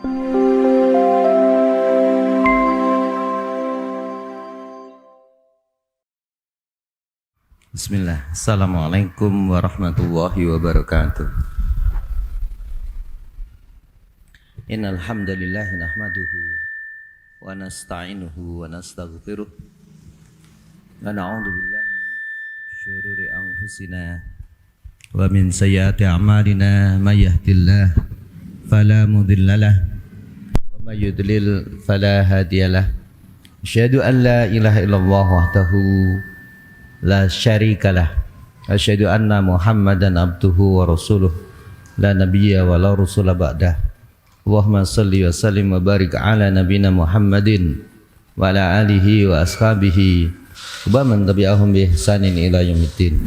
Bismillah. Assalamualaikum warahmatullahi wabarakatuh. Innal hamdalillah nahmaduhu wa nasta'inuhu wa nastaghfiruh wa na'udzu billahi min syururi anfusina wa min sayyiati a'malina may yahdihillahu fala mudhillalah wa may yudlil fala hadiyalah. Asyhadu an la ilaha illallah wahdahu la syarikalah, asyhadu anna Muhammadan abduhu wa rasuluh, la nabiyya wa la rasula ba'dah. Allahumma salli wa sallim wa barik ala nabina Muhammadin wa ala alihi wa ashabihi wa man tabi'ahum bi ihsanin ila yaumiddin.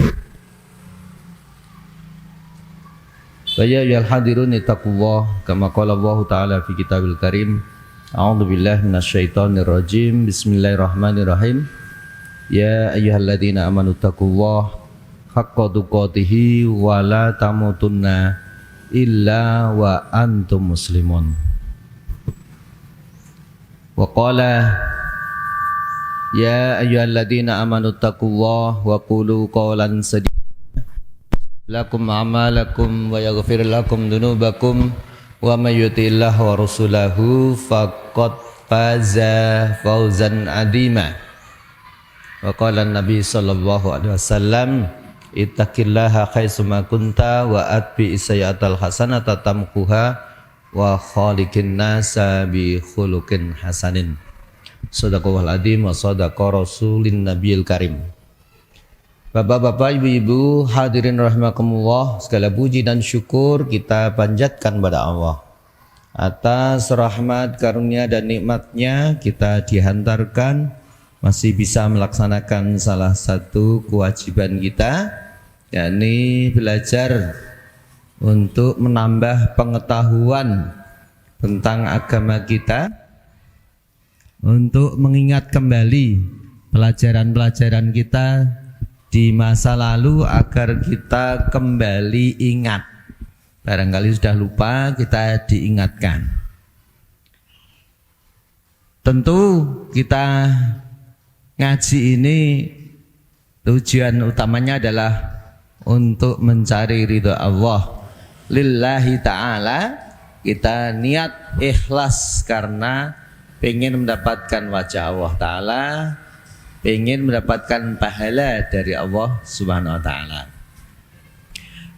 Wa ya ayyuhal hadirun ittaqullah kama qala Allah ta'ala fi kitabil karim. A'udzu billahi minasyaitonir rajim. Bismillahirrahmanirrahim. Ya ayyuhalladzina amanu taqullaha haqqa tuqatih wa la tamutunna illa wa antum muslimun. Wa qala ya ayyuhalladzina amanu taqullaha wa qulu qawlan sadida lakum a'malakum wa yaghfir lakum dhunubakum wa may yuti'illah wa rasulahu faqad faza fawzan 'azima. Wa qala Nabi sallallahu alaihi wasallam ittaqillaha haitsuma kunta wa atbi sayyatal hasanata tamquha wa khaliqin nasa bi khuluqin hasanin. Shadaqallahul adzim wa shadaqa rasulin nabiyil karim. Bapak-bapak, ibu-ibu, hadirin rahimakumullah, segala puji dan syukur kita panjatkan pada Allah. Atas rahmat, karunia dan nikmatnya kita dihantarkan masih bisa melaksanakan salah satu kewajiban kita, yakni belajar untuk menambah pengetahuan tentang agama kita, untuk mengingat kembali pelajaran-pelajaran kita di masa lalu agar kita kembali ingat. Barangkali sudah lupa, kita diingatkan. Tentu kita ngaji ini tujuan utamanya adalah untuk mencari ridha Allah lillahi ta'ala. Kita niat ikhlas karena pengen mendapatkan wajah Allah ta'ala, pengen mendapatkan pahala dari Allah subhanahu wa ta'ala.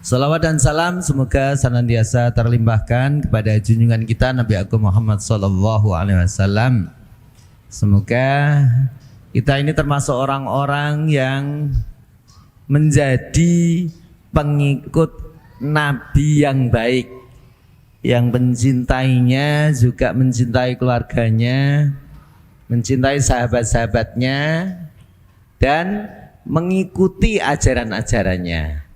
Salawat dan salam semoga senantiasa terlimpahkan kepada junjungan kita Nabi Agung Muhammad sallallahu alaihi wasallam. Semoga kita ini termasuk orang-orang yang menjadi pengikut Nabi yang baik, yang mencintainya juga mencintai keluarganya, mencintai sahabat-sahabatnya, dan mengikuti ajaran-ajarannya,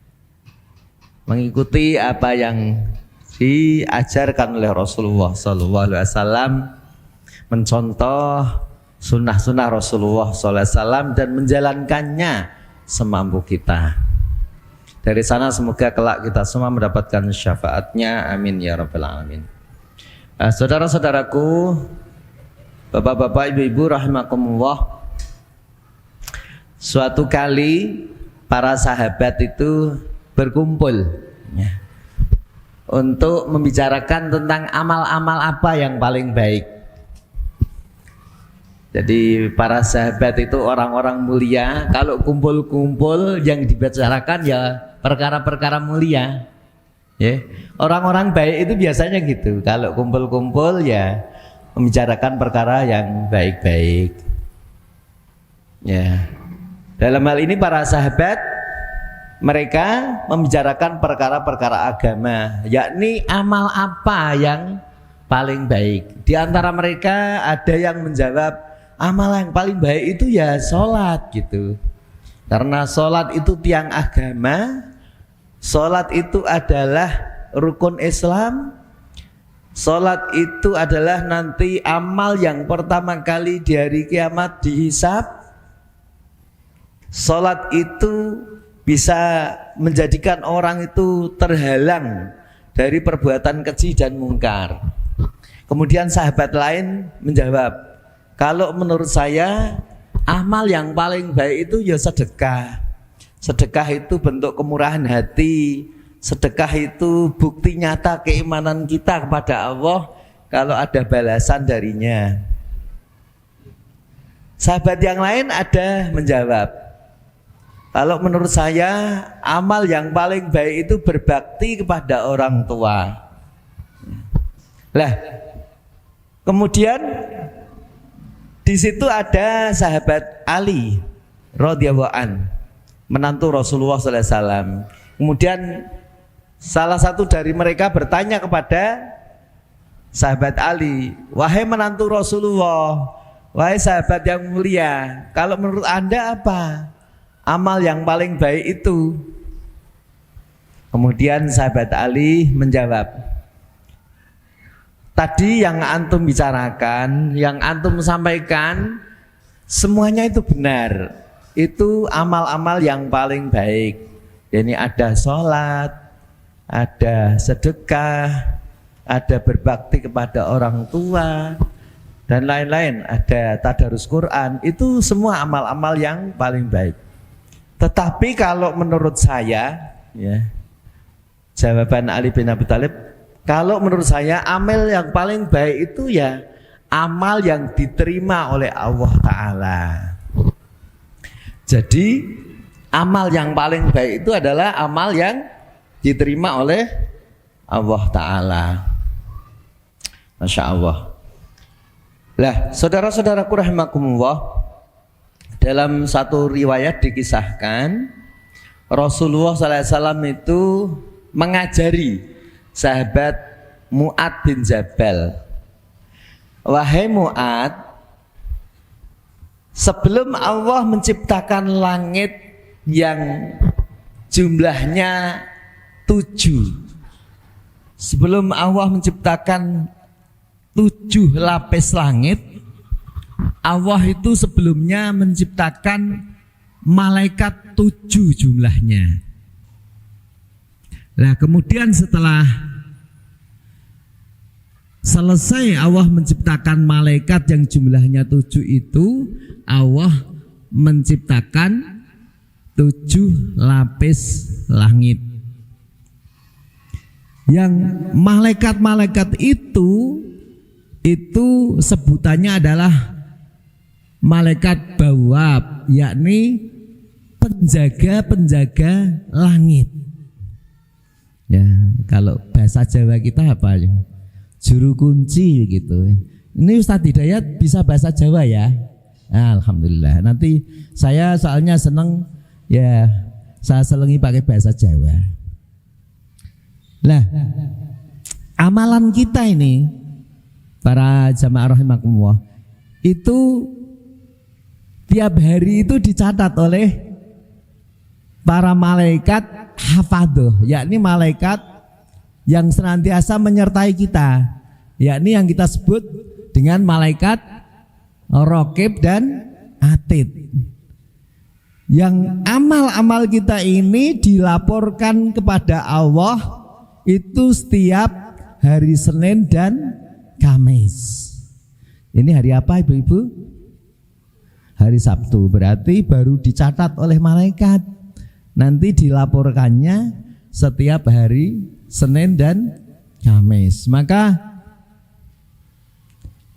mengikuti apa yang diajarkan oleh Rasulullah SAW, mencontoh sunnah-sunnah Rasulullah SAW dan menjalankannya semampu kita. Dari sana semoga kelak kita semua mendapatkan syafaatnya, amin ya rabbal alamin. Saudara-saudaraku, bapak-bapak, ibu-ibu rahimakumullah, suatu kali para sahabat itu berkumpul untuk membicarakan tentang amal-amal apa yang paling baik. Jadi para sahabat itu orang-orang mulia. Kalau kumpul-kumpul yang dibicarakan ya perkara-perkara mulia, ya. Orang-orang baik itu biasanya gitu. Kalau kumpul-kumpul ya membicarakan perkara yang baik-baik, ya. Dalam hal ini para sahabat mereka membicarakan perkara-perkara agama, yakni amal apa yang paling baik. Di antara mereka ada yang menjawab amal yang paling baik itu ya sholat gitu. Karena sholat itu tiang agama, sholat itu adalah rukun Islam, sholat itu adalah nanti amal yang pertama kali di hari kiamat dihisab. Sholat itu bisa menjadikan orang itu terhalang dari perbuatan keji dan mungkar. Kemudian sahabat lain menjawab, kalau menurut saya amal yang paling baik itu ya sedekah. Sedekah itu bentuk kemurahan hati. Sedekah itu bukti nyata keimanan kita kepada Allah kalau ada balasan darinya. Sahabat yang lain ada menjawab, kalau menurut saya amal yang paling baik itu berbakti kepada orang tua. Lah, kemudian di situ ada sahabat Ali radhiyallahu an, menantu Rasulullah sallallahu alaihi wasallam. Kemudian salah satu dari mereka bertanya kepada sahabat Ali, wahai menantu Rasulullah, wahai sahabat yang mulia, kalau menurut Anda apa amal yang paling baik itu? Kemudian sahabat Ali menjawab, tadi yang antum bicarakan, yang antum sampaikan, semuanya itu benar. Itu amal-amal yang paling baik. Ini ada sholat, ada sedekah, ada berbakti kepada orang tua, dan lain-lain. Ada tadarus Quran. Itu semua amal-amal yang paling baik. Tetapi kalau menurut saya, ya, jawaban Ali bin Abi Thalib, kalau menurut saya amal yang paling baik itu ya amal yang diterima oleh Allah Ta'ala. Jadi amal yang paling baik itu adalah amal yang diterima oleh Allah Ta'ala. Masya Allah. Lah, saudara-saudaraku rahimakumullah, dalam satu riwayat dikisahkan Rasulullah SAW itu mengajari sahabat Mu'ad bin Jabal, wahai Mu'ad, sebelum Allah menciptakan langit yang jumlahnya 7, sebelum Allah menciptakan 7 lapis langit, Allah itu sebelumnya menciptakan malaikat 7 jumlahnya. Nah, kemudian setelah selesai Allah menciptakan malaikat yang jumlahnya 7 itu, Allah menciptakan 7 lapis langit. Yang malaikat-malaikat itu sebutannya adalah malaikat bawab, yakni penjaga-penjaga langit. Ya, kalau bahasa Jawa kita apa ya? Juru kunci gitu. Ini Ustadz Hidayat bisa bahasa Jawa ya? Alhamdulillah. Nanti saya soalnya seneng ya, saya selengi pakai bahasa Jawa. Lah, amalan kita ini para jamaah rahimakumullah itu tiap hari itu dicatat oleh para malaikat hafadhah, yakni malaikat yang senantiasa menyertai kita, yakni yang kita sebut dengan malaikat Raqib dan Atid. Yang amal-amal kita ini dilaporkan kepada Allah itu setiap hari Senin dan Kamis. Ini hari apa ibu-ibu? Hari Sabtu, berarti baru dicatat oleh malaikat. Nanti dilaporkannya setiap hari Senin dan Kamis. Maka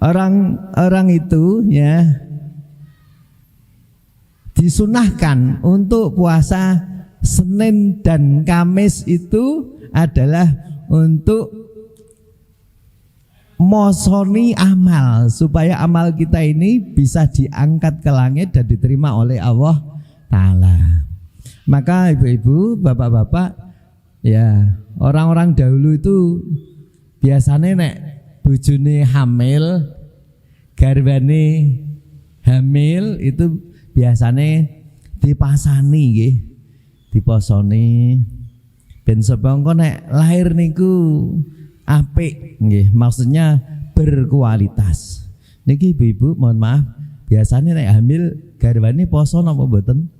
orang itu ya disunahkan untuk puasa Senin dan Kamis itu adalah untuk mosoni amal, supaya amal kita ini bisa diangkat ke langit dan diterima oleh Allah Ta'ala. Maka ibu-ibu, bapak-bapak, ya orang-orang dahulu itu biasanya nek bojone hamil, garwane hamil itu biasanya dipasani nggih, diposoni ben sapa engko nek lahir niku apik nggih, maksudnya berkualitas. Niki ibu-ibu mohon maaf, biasanya nek hamil garwane poso napa mboten?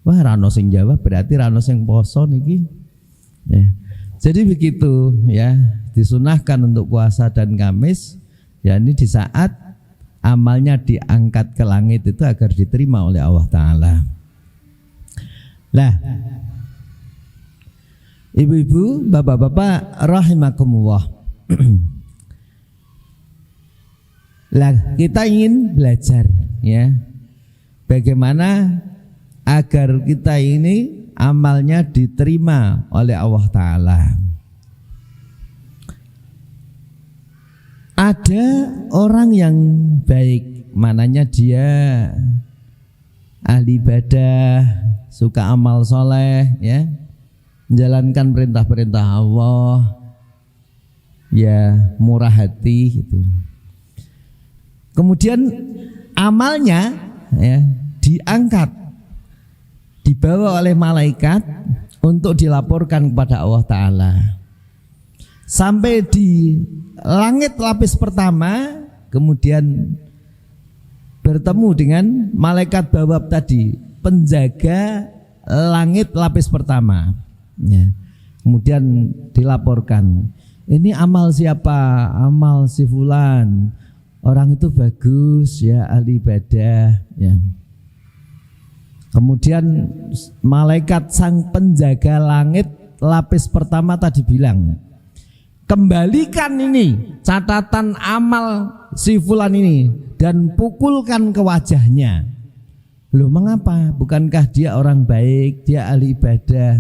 Wah, rano sing jawab berarti rano sing poso niki. Ya. Jadi begitu ya, disunahkan untuk puasa dan Kamis, ya ini di saat amalnya diangkat ke langit itu agar diterima oleh Allah Ta'ala. Lah, ibu-ibu, bapak-bapak rahimakumullah. Lah, kita ingin belajar ya, bagaimana agar kita ini amalnya diterima oleh Allah Ta'ala. Ada orang yang baik, mananya dia ahli ibadah, suka amal soleh ya, menjalankan perintah-perintah Allah, ya murah hati gitu. Kemudian amalnya ya diangkat, dibawa oleh malaikat untuk dilaporkan kepada Allah Ta'ala. Sampai di langit lapis pertama, kemudian bertemu dengan malaikat bawab tadi, penjaga langit lapis pertama ya. Kemudian dilaporkan, ini amal siapa? Amal si fulan. Orang itu bagus ya, ahli ibadah ya. Kemudian malaikat sang penjaga langit lapis pertama tadi bilang, kembalikan ini catatan amal si fulan ini dan pukulkan ke wajahnya. Loh, mengapa? Bukankah dia orang baik, dia ahli ibadah?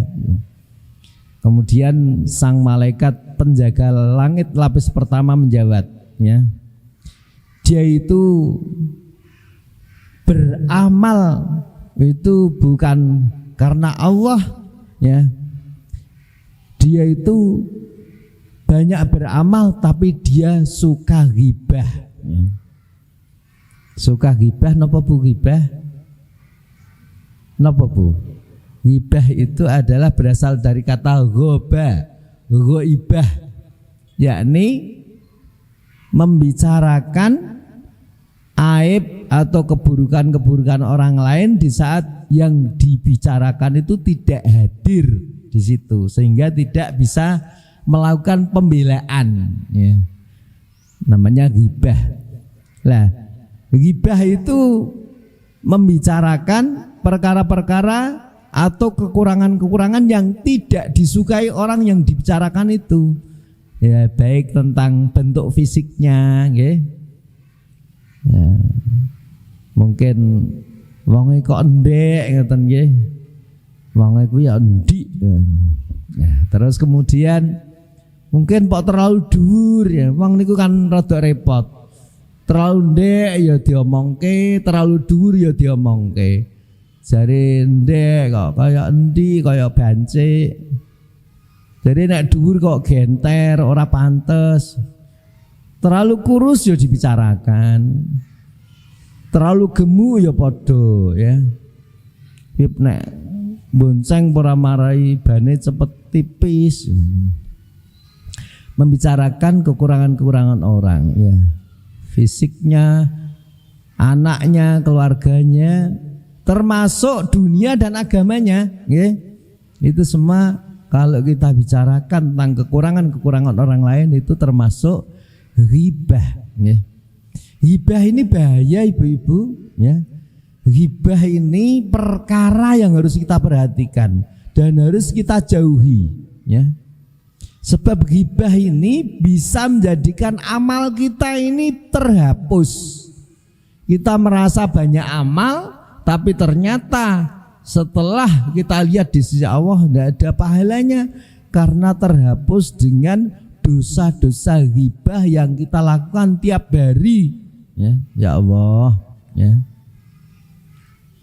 Kemudian sang malaikat penjaga langit lapis pertama menjawab ya, dia itu beramal itu bukan karena Allah ya, dia itu banyak beramal tapi dia suka ghibah ya. Suka ghibah napa bu? Ghibah napa bu? Ghibah itu adalah berasal dari kata ghoba, ghoibah, yakni membicarakan aib atau keburukan-keburukan orang lain di saat yang dibicarakan itu tidak hadir di situ, sehingga tidak bisa melakukan pembelaan ya. Namanya ghibah. Lah, ghibah itu membicarakan perkara-perkara atau kekurangan-kekurangan yang tidak disukai orang yang dibicarakan itu. Ya, baik tentang bentuk fisiknya nggih. Ya. Mungkin wonge kok endek ngoten nggih. Wonge kuwi ya endik. Ya, terus kemudian mungkin kok terlalu dhuwur ya. Wong niku kan rada repot. Terlalu ndek ya diomongke, terlalu dhuwur ya diomongke. Jare ndek kok kaya endi, kaya bancik. Jadi nek dhuwur kok genter, ora pantes. Terlalu kurus ya dibicarakan. Terlalu gemu ya padha ya. Pip nek bonceng ora marai bane cepet tipis. Membicarakan kekurangan-kekurangan orang ya. Fisiknya, anaknya, keluarganya, termasuk dunia dan agamanya ya. Itu semua kalau kita bicarakan tentang kekurangan-kekurangan orang lain itu termasuk ghibah ya. Ghibah ini bahaya ibu-ibu ya. Ghibah ini perkara yang harus kita perhatikan dan harus kita jauhi ya. Sebab ghibah ini bisa menjadikan amal kita ini terhapus. Kita merasa banyak amal, tapi ternyata setelah kita lihat di sisi Allah tidak ada pahalanya karena terhapus dengan dosa-dosa ghibah yang kita lakukan tiap hari. Ya Allah, ya.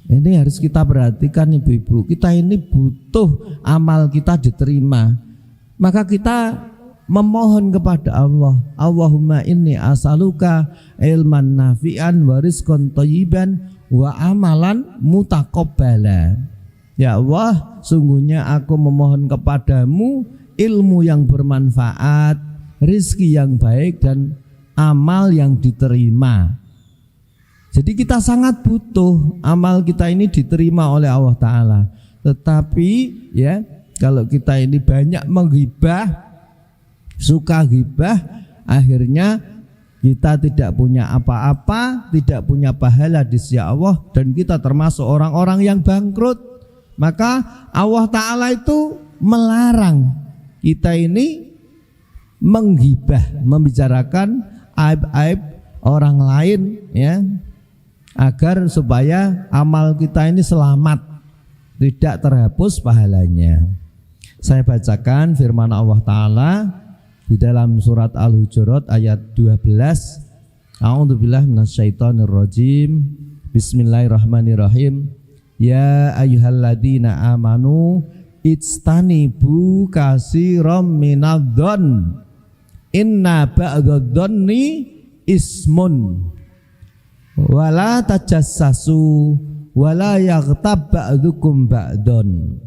Ini harus kita perhatikan ibu-ibu. Kita ini butuh amal kita diterima. Maka kita memohon kepada Allah, Allahumma inni as'aluka ilman nafi'an wa rizqan thayyiban wa amalan mutaqabbala. Ya Allah, sungguhnya aku memohon kepadamu ilmu yang bermanfaat, rizki yang baik dan amal yang diterima. Jadi kita sangat butuh amal kita ini diterima oleh Allah Ta'ala. Tetapi ya, Kalau kita ini banyak menggibah, suka gibah, akhirnya kita tidak punya apa-apa, tidak punya pahala di sisi Allah, dan kita termasuk orang-orang yang bangkrut. Maka Allah Ta'ala itu melarang kita ini menggibah, membicarakan aib-aib orang lain, ya, agar supaya amal kita ini selamat, tidak terhapus pahalanya. Saya bacakan firman Allah Ta'ala di dalam surat Al-Hujurat ayat 12. A'udzubillahi minasyaitonirrajim. Bismillahirrahmanirrahim. Ya ayyuhalladzina amanu ijtanibu katsiran minadh-dhon inna ba'dadh-dhonni ismun wala tajassasu wala yaghtab ba'dukum ba'don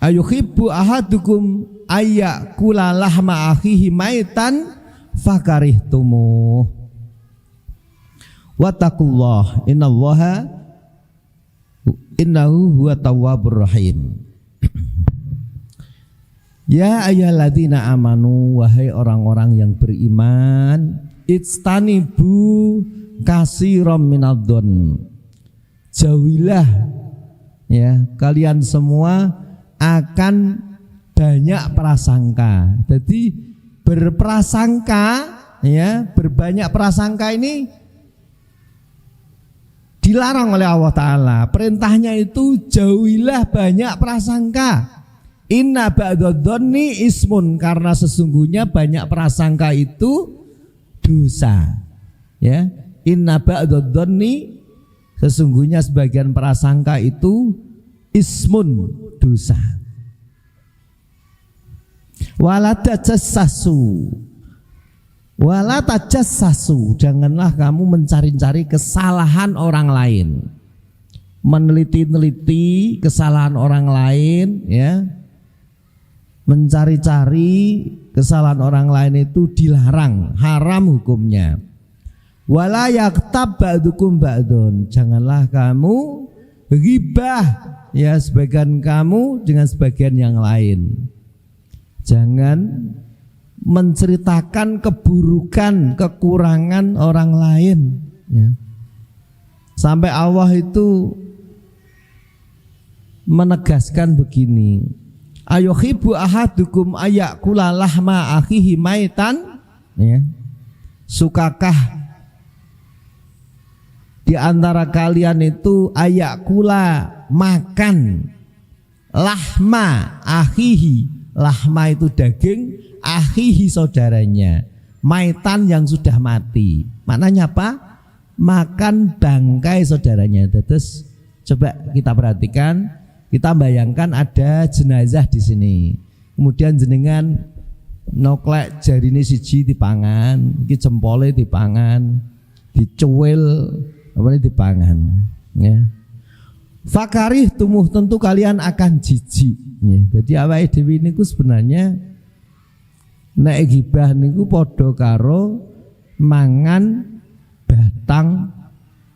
ayuhibbu ahadukum ayyakula lahma akhihi maitan fakarihtumu wattaqullah innahu huwa tawwabur rahim. Ya ayyuhalladzina amanu, wahai orang-orang yang beriman, ijtanibu katsiran minadh-dhon, jauhilah, ya, kalian semua akan banyak prasangka. Jadi berprasangka, ya, berbanyak prasangka ini dilarang oleh Allah Ta'ala. Perintahnya itu jauhilah banyak prasangka. Inna ba'dadh-dhonni ismun, karena sesungguhnya banyak prasangka itu dosa, ya. Inna ba'dadh-dhonni, sesungguhnya sebagian prasangka itu ismun, dosa. Wala tajassasu, janganlah kamu mencari-cari kesalahan orang lain, meneliti-neliti kesalahan orang lain, ya. Mencari-cari kesalahan orang lain itu dilarang, haram hukumnya. Wala yaktab ba'dukum ba'dun, janganlah kamu ghibah, ya, sebagian kamu dengan sebagian yang lain. Jangan menceritakan keburukan, kekurangan orang lain, ya. Sampai Allah itu menegaskan begini, ayuhibbu ahadukum ayyakula lahma akhihi maitan, ya. Sukakah di antara kalian itu ayyakula, makan, lahma akhihi, lahma itu daging, akhihi saudaranya, maitan yang sudah mati. Maknanya apa? Makan bangkai saudaranya. Terus coba kita perhatikan, kita bayangkan ada jenazah di sini. Kemudian jenengan noklek jarine siji dipangan, iki jempole dipangan, dicuil apa ini dipangan, ya. Fakarih tumuh, tentu kalian akan jijik, ya. Jadi awake dhewe niku sebenarnya nek gibah niku padha karo mangan batang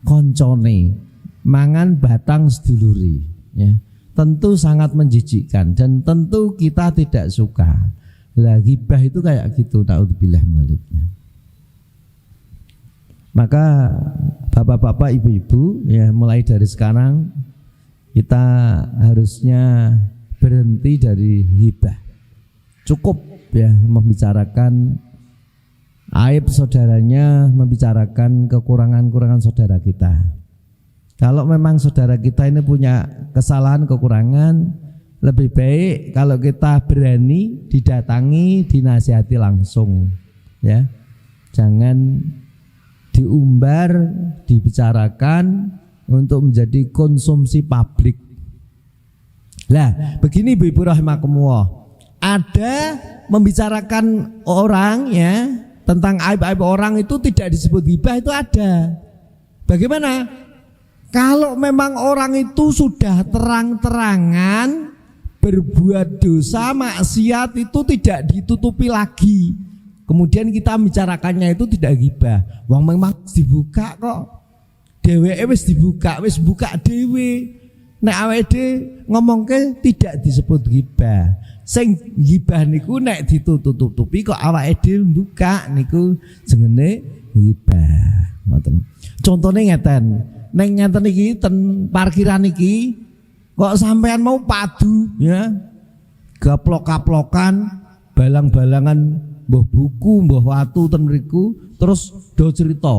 koncone, mangan batang seduluri, ya. Tentu sangat menjijikkan dan tentu kita tidak suka. Lah gibah itu kayak gitu, naudzubillah minadzalik. Maka bapak-bapak, ibu-ibu, ya, mulai dari sekarang kita harusnya berhenti dari ghibah. Cukup, ya, membicarakan aib saudaranya, membicarakan kekurangan-kekurangan saudara kita. Kalau memang saudara kita ini punya kesalahan, kekurangan, lebih baik kalau kita berani didatangi, dinasihati langsung, ya. Jangan diumbar, dibicarakan untuk menjadi konsumsi publik. Lah, begini ibu-ibu rahimakumullah, ada membicarakan orang, ya, tentang aib-aib orang itu tidak disebut ghibah, itu ada. Bagaimana? Kalau memang orang itu sudah terang-terangan berbuat dosa, maksiat, itu tidak ditutupi lagi. Kemudian kita membicarakannya itu tidak ghibah. Wong memang dibuka kok. Dheweke wis dibuka, wis buka dhewe. nek awake dhewe ngomongke tidak disebut ghibah. Sing ghibah niku nek ditutup-tutupi kok awake dhewe mbuka niku jenenge ghibah. Ngoten. Contone ngeten, ning ngeten iki ten parkiran iki kok sampean mau padu ya. Gaplok-kaplokan, balang-balangan mbah buku, mbah watu ten mriku terus do cerita.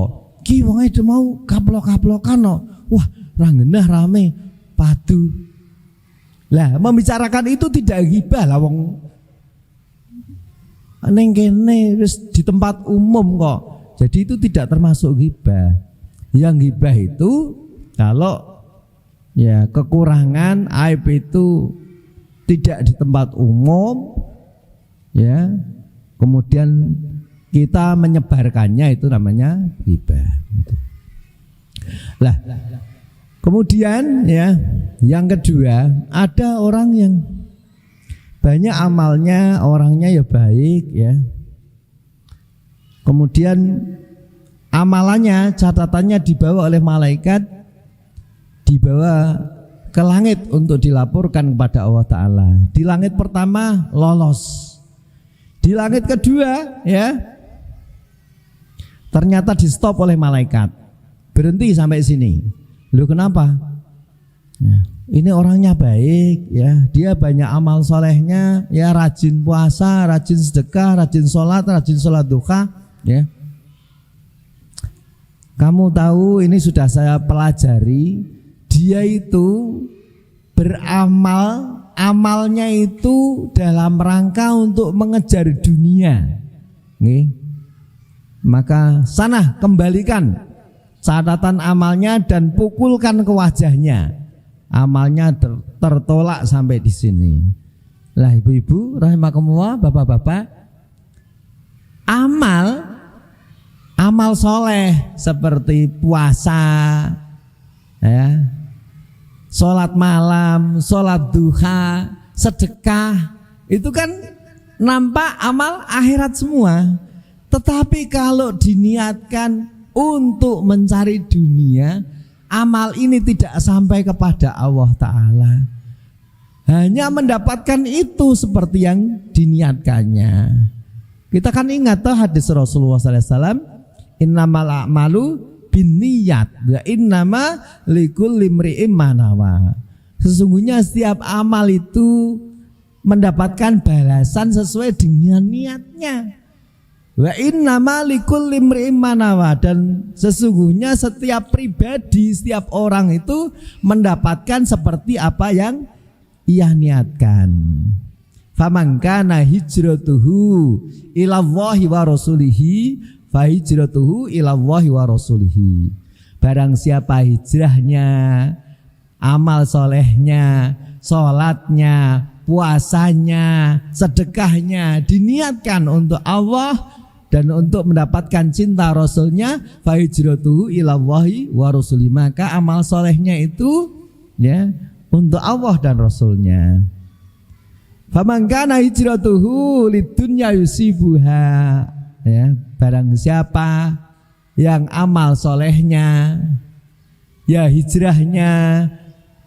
Ki wong e mau kaplok-kaplokan no. Wah, ra ngenah rame padu. Lah, membicarakan itu tidak ghibah lah wong ning kene wis di tempat umum kok. Jadi itu tidak termasuk ghibah. Yang ghibah itu kalau ya kekurangan aib itu tidak di tempat umum ya. Kemudian kita menyebarkannya itu namanya ghibah. Lah, kemudian ya, yang kedua ada orang yang banyak amalnya, orangnya ya baik ya. Kemudian amalannya, catatannya dibawa oleh malaikat, dibawa ke langit untuk dilaporkan kepada Allah Ta'ala. Di langit pertama lolos. Di langit kedua ya, ternyata di stop oleh malaikat. Berhenti sampai sini. Loh kenapa? Ya, ini orangnya baik ya, dia banyak amal solehnya ya, rajin puasa, rajin sedekah, rajin sholat duha ya. Kamu tahu ini sudah saya pelajari, dia itu beramal, amalnya itu dalam rangka untuk mengejar dunia. Nih. Maka sana kembalikan catatan amalnya dan pukulkan ke wajahnya. Amalnya tertolak sampai di sini. Lah ibu-ibu rahimakumullah, bapak-bapak, amal soleh seperti puasa ya, sholat malam, sholat duha, sedekah, itu kan nampak amal akhirat semua. Tetapi kalau diniatkan untuk mencari dunia, amal ini tidak sampai kepada Allah Ta'ala. Hanya mendapatkan itu seperti yang diniatkannya. Kita kan ingat tuh hadis Rasulullah SAW, innamal a'malu binniyat wa innama likulli imri'in ma nawa. Sesungguhnya setiap amal itu mendapatkan balasan sesuai dengan niatnya. Wa innama likulli imri'in ma nawa, dan sesungguhnya setiap pribadi, setiap orang itu mendapatkan seperti apa yang ia niatkan. Faman kana hijratuhu ilallahi wa rasulihi fa hijratuhu ilallahi wa rasulihi. Barang siapa hijrahnya, amal solehnya, sholatnya, puasanya, sedekahnya diniatkan untuk Allah dan untuk mendapatkan cinta Rasulnya, fa hijratuhu ilallahi wa rasulihi, maka amal solehnya itu ya untuk Allah dan Rasulnya. Faman kana hijratuhu lidunya yusibuha, ya, barang siapa yang amal solehnya, ya hijrahnya,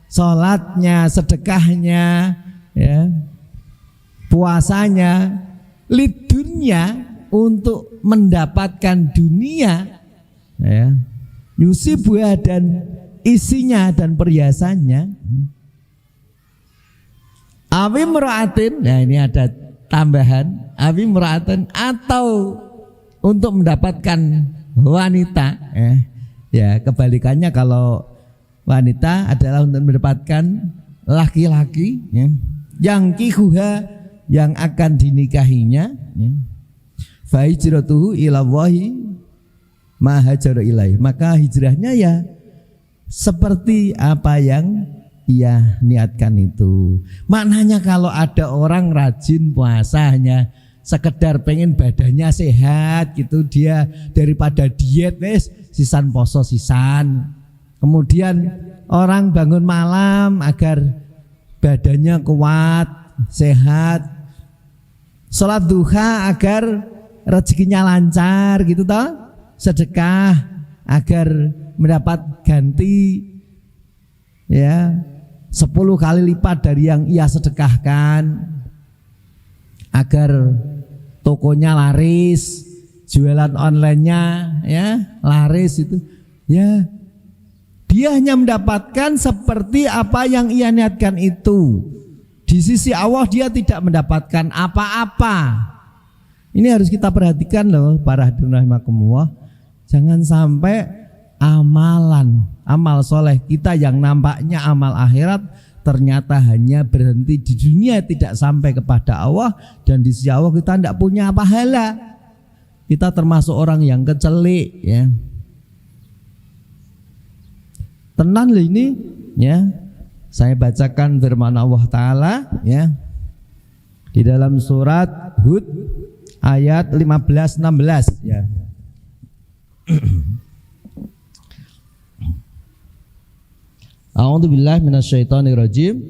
sholatnya, sedekahnya, ya, puasanya, lidunya untuk mendapatkan dunia, ya, yusibuha dan isinya dan perhiasannya. Awi muraatin, nah ini ada tambahan, awi muraatin, atau untuk mendapatkan wanita, ya kebalikannya kalau wanita adalah untuk mendapatkan laki-laki, ya, yang kihuha, yang akan dinikahinya, ya. Fa hijratuhu ilallahi ma hajara ilaih, maka hijrahnya ya seperti apa yang ia niatkan itu. Maknanya kalau ada orang rajin puasa hanya sekedar pengen badannya sehat gitu, dia daripada diet wes sisan poso sisan. Kemudian orang bangun malam agar badannya kuat, sehat. Sholat duha agar rezekinya lancar gitu toh. Sedekah agar mendapat ganti, ya. 10 kali lipat dari yang ia sedekahkan, agar tokonya laris, jualan online-nya ya laris itu, ya dia hanya mendapatkan seperti apa yang ia niatkan itu. Di sisi Allah dia tidak mendapatkan apa-apa. Ini harus kita perhatikan loh para hadirin rahimakumullah. Jangan sampai amal soleh kita yang nampaknya amal akhirat ternyata hanya berhenti di dunia, tidak sampai kepada Allah, dan di sisi Allah kita tidak punya pahala. Kita termasuk orang yang kecelik ya. Tenan loh ini ya. Saya bacakan firman Allah Ta'ala ya, di dalam surat Hud ayat 15-16 ya. A'udzubillahi minasyaitonirrajim.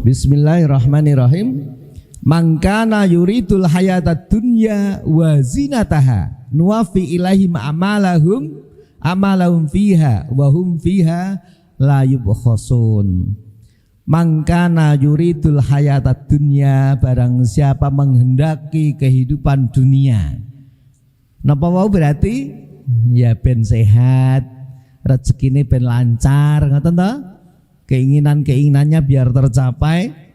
Bismillahirrahmanirrahim. Man kana yuridul hayatad dunya wa zinataha nuwaffi ilaihim amalahum fiha wa hum fiha la yubkhasun. Mangkana yuridul hayatad dunya, barang siapa menghendaki kehidupan dunia. Napa wau berarti ya ben sehat, rezekine ben lancar, ngoten to? Keinginan-keinginannya biar tercapai.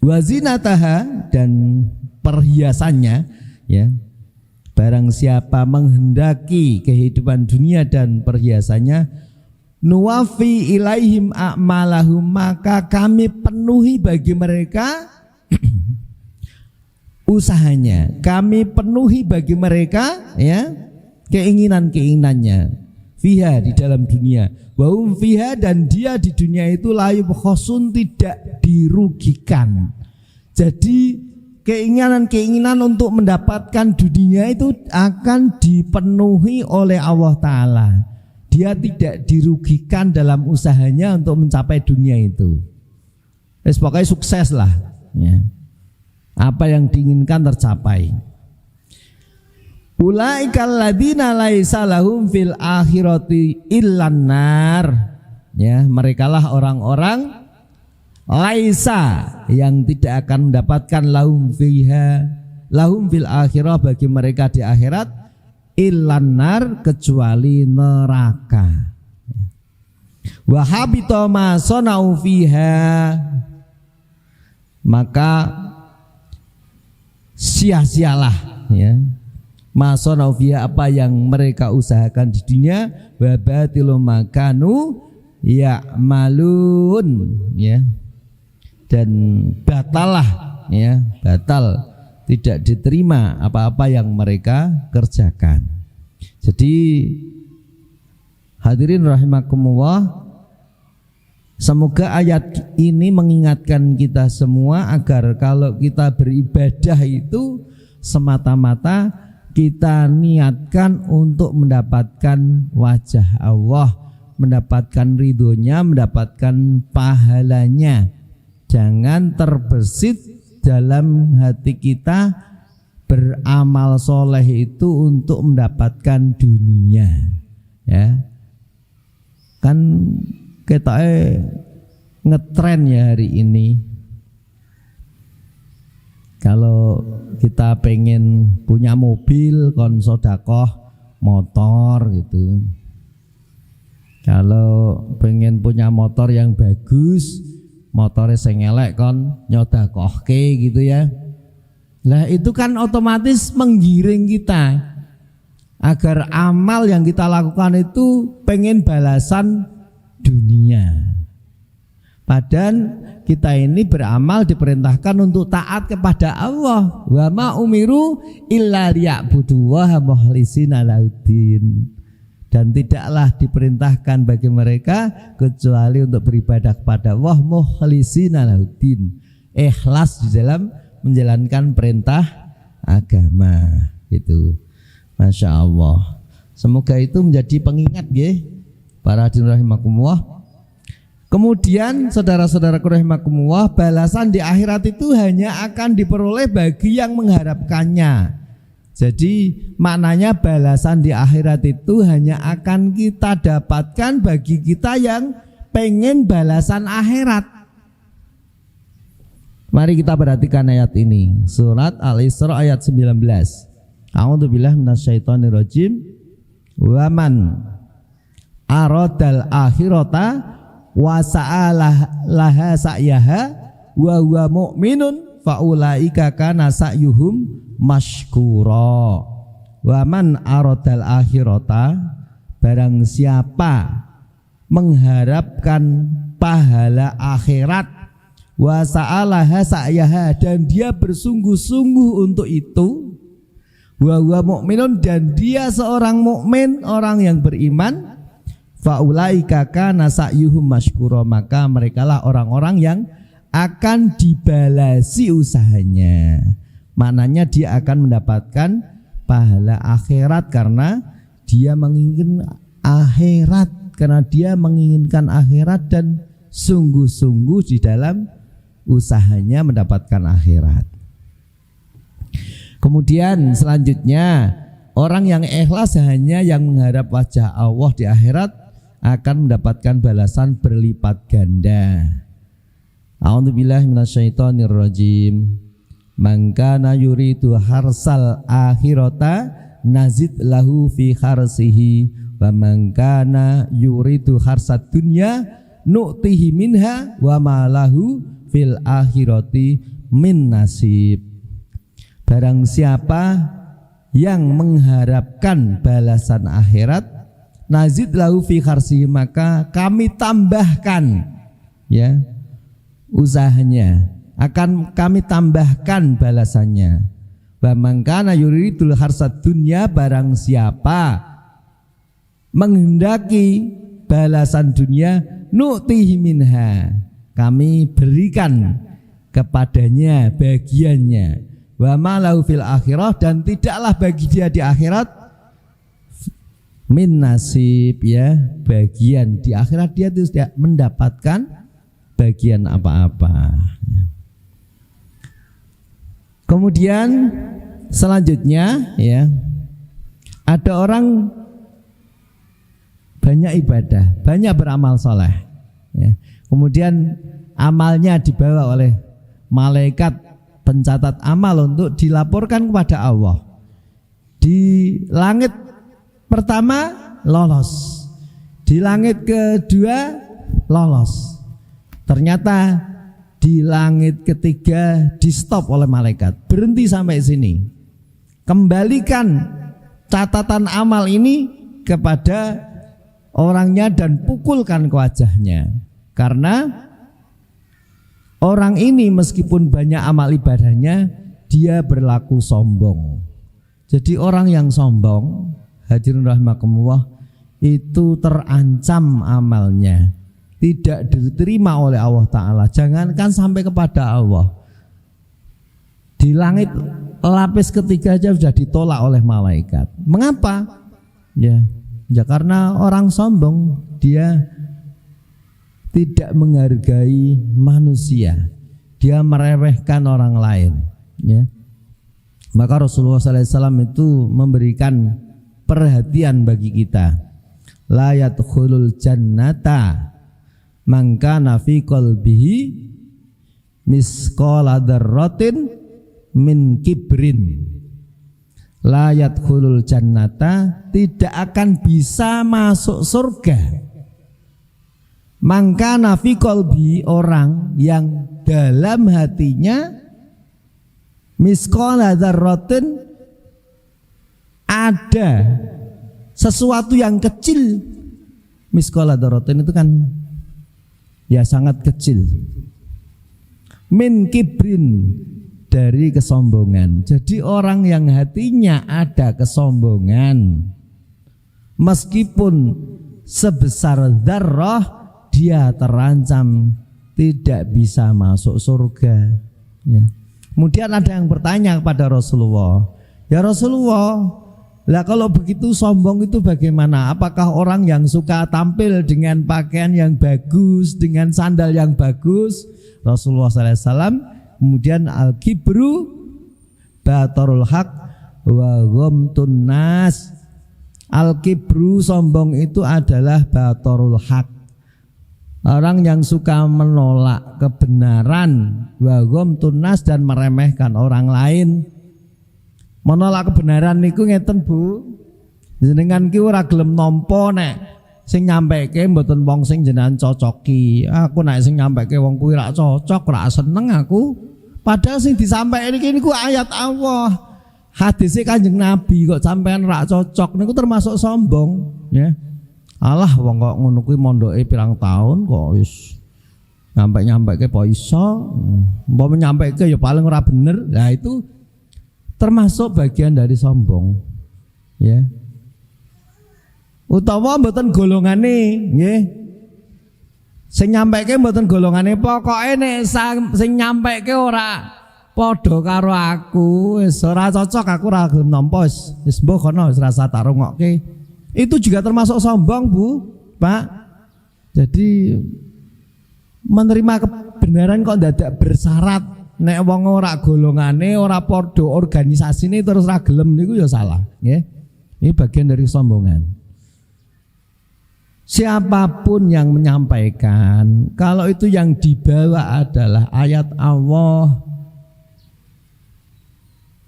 Wa zinataha, dan perhiasannya ya. Barang siapa menghendaki kehidupan dunia dan perhiasannya, nuwafi ilaihim a'malahum, maka kami penuhi bagi mereka usahanya, kami penuhi bagi mereka ya keinginan-keinginannya, fiha, di dalam dunia, wahum fiha, dan dia di dunia itu la yubkhasun, tidak dirugikan. Jadi keinginan-keinginan untuk mendapatkan dunia itu akan dipenuhi oleh Allah Ta'ala. Dia tidak dirugikan dalam usahanya untuk mencapai dunia itu. Pokoknya sukses lah ya. Apa yang diinginkan tercapai. Ulaikal ladzina laisa lahum fil akhirati illan nar. Ya, merekalah orang-orang laisa, yang tidak akan mendapatkan lahum fil akhirah, bagi mereka di akhirat, illan nar, kecuali neraka. Wa habita ma sanau fiha, maka sia-sialah ya ma sanau fiha, apa yang mereka usahakan di dunia, wa batilu makanu ya'malun ya, dan batal ya, batal, tidak diterima apa-apa yang mereka kerjakan. Jadi hadirin rahimakumullah, semoga ayat ini mengingatkan kita semua agar kalau kita beribadah itu semata-mata kita niatkan untuk mendapatkan wajah Allah, mendapatkan ridhonya, mendapatkan pahalanya. Jangan terbersit dalam hati kita beramal soleh itu untuk mendapatkan dunia ya. Kan kita ngetren ya hari ini, kalau kita pengen punya mobil kon sodakoh motor gitu, kalau pengen punya motor yang bagus, motornya sing elek kon nyodakohke gitu ya. Lah itu kan otomatis menggiring kita agar amal yang kita lakukan itu pengen balasan dunia. Padahal kita ini beramal diperintahkan untuk taat kepada Allah. Wa ma umiru illa liya'budullaha mukhlishina lahuddin. Dan tidaklah diperintahkan bagi mereka kecuali untuk beribadah kepada Allah mukhlishina lahuddin, ikhlas di dalam menjalankan perintah agama itu. Masya Allah. Semoga itu menjadi pengingat ya para hadirin rahimakumullah. Kemudian saudara-saudaraku rahimakumullah, balasan di akhirat itu hanya akan diperoleh bagi yang mengharapkannya. Jadi maknanya balasan di akhirat itu hanya akan kita dapatkan bagi kita yang pengen balasan akhirat. Mari kita perhatikan ayat ini. Surat Al-Isra ayat 19. A'udzubillahi minasyaitonirrajim. Wa man aradal akhirata wa sa'alah laha sa'yaha wa huwa mu'minun faulaika kana sa'yuhum mashkura. Wa man aradal akhirata, barang siapa mengharapkan pahala akhirat, wa sa'alaha sa'yaha, dan dia bersungguh-sungguh untuk itu, wa huwa mu'minun, dan dia seorang mukmin, orang yang beriman, faulaika kana sa'yuhum mashkura, maka merekalah orang-orang yang akan dibalasi usahanya. Maknanya dia akan mendapatkan pahala akhirat karena dia menginginkan akhirat, karena dia menginginkan akhirat dan sungguh-sungguh di dalam usahanya mendapatkan akhirat. Kemudian selanjutnya, orang yang ikhlas hanya yang mengharap wajah Allah di akhirat akan mendapatkan balasan berlipat ganda. A'udzubillahi minasyaitonirrajim. Man kana yuridu harsal akhirata nazid lahu fi harsihi wa man kana yuridu harsad dunya nu'tihi minha wa ma lahu fil akhirati min nasib. Barang siapa yang mengharapkan balasan akhirat, nazid lahu fi harsihi, maka kami tambahkan ya usahanya, akan kami tambahkan balasannya. Wa man kana yuridul harsad dunya, barang siapa menghendaki balasan dunia, nu'tihi minha, kami berikan kepadanya bagiannya. Wa ma lahu fil akhirah, dan tidaklah bagi dia di akhirat min nasib, ya, bagian di akhirat dia tidak mendapatkan bagian apa-apa. Kemudian selanjutnya, ya, ada orang banyak ibadah, banyak beramal soleh, ya. Kemudian amalnya dibawa oleh malaikat pencatat amal untuk dilaporkan kepada Allah. Di langit pertama lolos, di langit kedua lolos. Ternyata di langit ketiga di stop oleh malaikat, berhenti sampai sini, kembalikan catatan amal ini kepada orangnya dan pukulkan ke wajahnya. Karena orang ini meskipun banyak amal ibadahnya, dia berlaku sombong. Jadi orang yang sombong, hadirin rahimakumullah, itu terancam amalnya, tidak diterima oleh Allah Ta'ala. Jangankan sampai kepada Allah, di langit lapis ketiga aja sudah ditolak oleh malaikat. Mengapa? Ya karena orang sombong, dia tidak menghargai manusia, dia meremehkan orang lain, ya. Maka Rasulullah SAW itu memberikan perhatian bagi kita. La yadkhulul jannata man kana fi qalbihi misqala dzarratin min kibrin. La yadkhulul jannata, tidak akan bisa masuk surga. Man kana fi qalbi, orang yang dalam hatinya misqala dzarratin, ada sesuatu yang kecil. Misqala dzarratin itu kan ya sangat kecil. Min kibrin, dari kesombongan. Jadi orang yang hatinya ada kesombongan, meskipun sebesar dzarrah, dia terancam tidak bisa masuk surga, ya. Kemudian ada yang bertanya kepada Rasulullah, ya Rasulullah, lah kalau begitu sombong itu bagaimana? Apakah orang yang suka tampil dengan pakaian yang bagus, dengan sandal yang bagus? Rasulullah SAW kemudian al-kibru batarul haq wa ghamtun nas. Al-kibru, sombong itu adalah batarul haq, Orang yang suka menolak kebenaran, wagom tunas dan meremehkan orang lain. Menolak kebenaran niku ngeten Bu. Jenengan ki ora gelem nampa nek sing nyampeke mboten wong sing jenengan cocoki. Aku nek sing nyampeke wong kuwi ra cocok, ra seneng aku. Padahal sing disampaikan iki niku ayat Allah. Hadise Kanjeng Nabi kok sampean ra cocok niku termasuk sombong, ya. Alah wong kok ngono kuwi mondoke pirang tahun kok wis nyampe-nyampeke apa iso. Umpama nyampeke ya paling ora bener. Nah itu termasuk bagian dari sombong. Ya. Utawa mboten golongane, nggih. Sing nyampeke mboten golongane, pokoke nek sing nyampeke ora padha karo aku, wis ora cocok, aku ora gelem nampa, wis mbok kono wis rasa tak rungokke. Itu juga termasuk sombong Bu, Pak. Jadi menerima kebenaran kok dadak bersyarat nek wong ora golongane, ora padha organisasine terus ra gelem niku ya salah, nggih. Ini bagian dari kesombongan. Siapapun yang menyampaikan kalau itu yang dibawa adalah ayat Allah,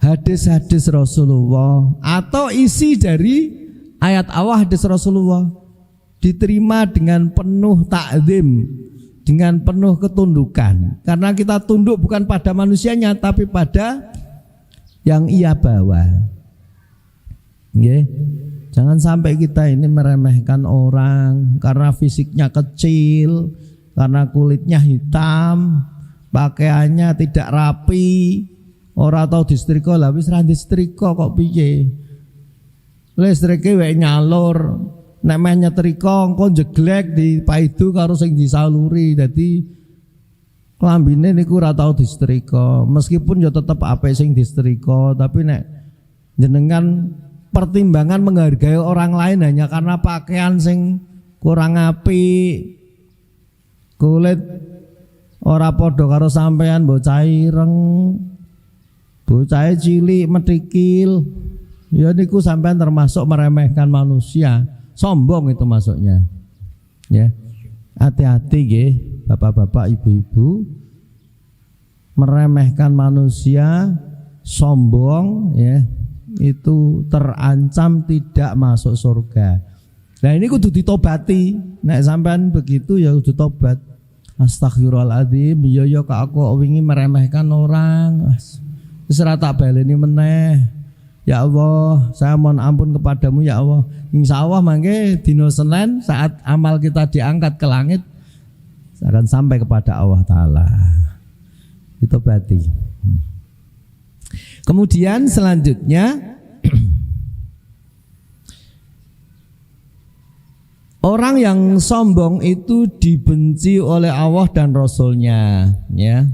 hadis-hadis Rasulullah atau isi dari ayat Allah, hadis Rasulullah, diterima dengan penuh takzim, dengan penuh ketundukan. Karena kita tunduk bukan pada manusianya tapi pada yang ia bawa. Nggih. Jangan sampai kita ini meremehkan orang karena fisiknya kecil, karena kulitnya hitam, pakaiannya tidak rapi, ora tau disetrika, lah wis ra disetrika kok piye? Listrike wek nyalur, nek meh nyetrika engko jeglek dipaidu karo sing disaluri. Dadi klambine niku ora tau disetrika. Meskipun ya tetep apik sing disetrika, tapi nek jenengan pertimbangan menghargai orang lain hanya karena pakaian sing kurang apik, kulit ora padha karo sampean, bocah ireng, bocah cilik metikil, ya niku sampean termasuk meremehkan manusia. Sombong itu masuknya. Ya. Hati-hati nggih, Bapak-bapak, Ibu-ibu. Meremehkan manusia, sombong, ya. Itu terancam tidak masuk surga. Nah ini kudu ditobati. Nek sampean begitu ya kudu tobat. Astagfirullahaladzim, ya kok aku wingi meremehkan orang. Wis ora tak baleni meneh. Ya Allah, saya mohon ampun kepadamu ya Allah. Insya Allah mangke dino Senin saat amal kita diangkat ke langit akan sampai kepada Allah Ta'ala. Ditobati. Kemudian selanjutnya orang yang sombong itu dibenci oleh Allah dan Rasulnya, ya.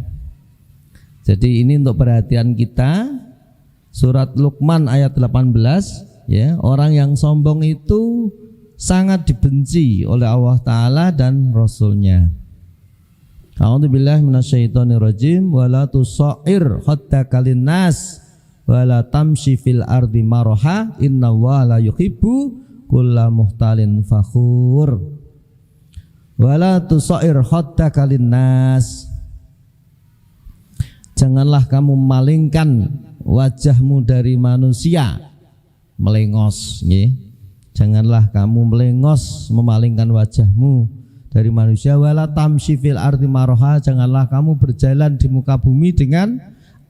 Jadi ini untuk perhatian kita. Surat Luqman ayat 18, ya. Orang yang sombong itu sangat dibenci oleh Allah Ta'ala dan Rasulnya. A'udzubillahi minasyaitonirrajim. Wala tusair khaddaka linnas wala tamshi fil ardi maraha innallaha la yuhibbu kulla muhtalin fakhur. Wala tusair khaddaka linnas. Janganlah kamu malingkan wajahmu dari manusia, melengos, nggih. Janganlah kamu melengos, memalingkan wajahmu dari manusia. Wala tamshi fil ardi maraha. Janganlah kamu berjalan di muka bumi dengan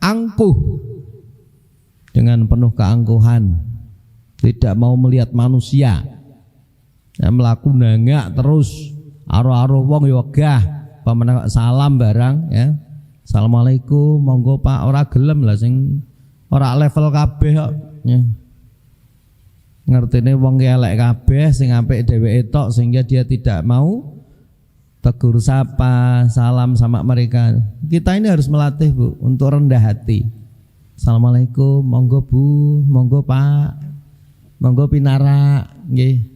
angkuh, dengan penuh keangkuhan, tidak mau melihat manusia, ya, melaku nangak terus, aro-aro wong ya wegah, pamenang salam barang, ya. Assalamualaikum, monggo Pak, ora gelem lah sing ora level kabeh kok, ya. Ngertine wong elek kabeh sing apik dheweke tok sehingga dia tidak mau tegur sapa, salam sama mereka. Kita ini harus melatih Bu untuk rendah hati. Assalamualaikum, monggo Bu, monggo Pak, monggo pinara, nggih.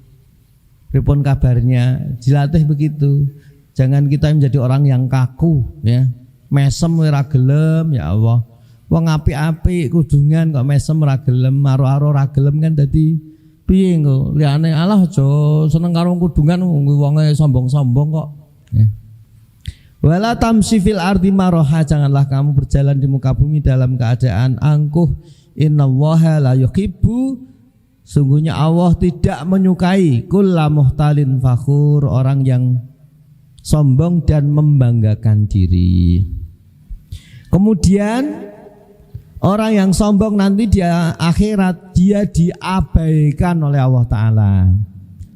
Pripun kabarnya? Dilatih begitu. Jangan kita menjadi orang yang kaku, ya. Mesem ora gelem, ya Allah. Wong apik-apik kudungan kok mesem ora gelem, aro-aro ora gelem kan dadi piye engko? Liyane Allah aja seneng karo kudungan wonge sombong-sombong kok. Ya. Wala tamshi fil ardi maraha, janganlah kamu berjalan di muka bumi dalam keadaan angkuh. Innallaha la yuhibbu, sungguhnya Allah tidak menyukai kulla muhtalin fakhur, orang yang sombong dan membanggakan diri. Kemudian orang yang sombong nanti di akhirat dia diabaikan oleh Allah Ta'ala.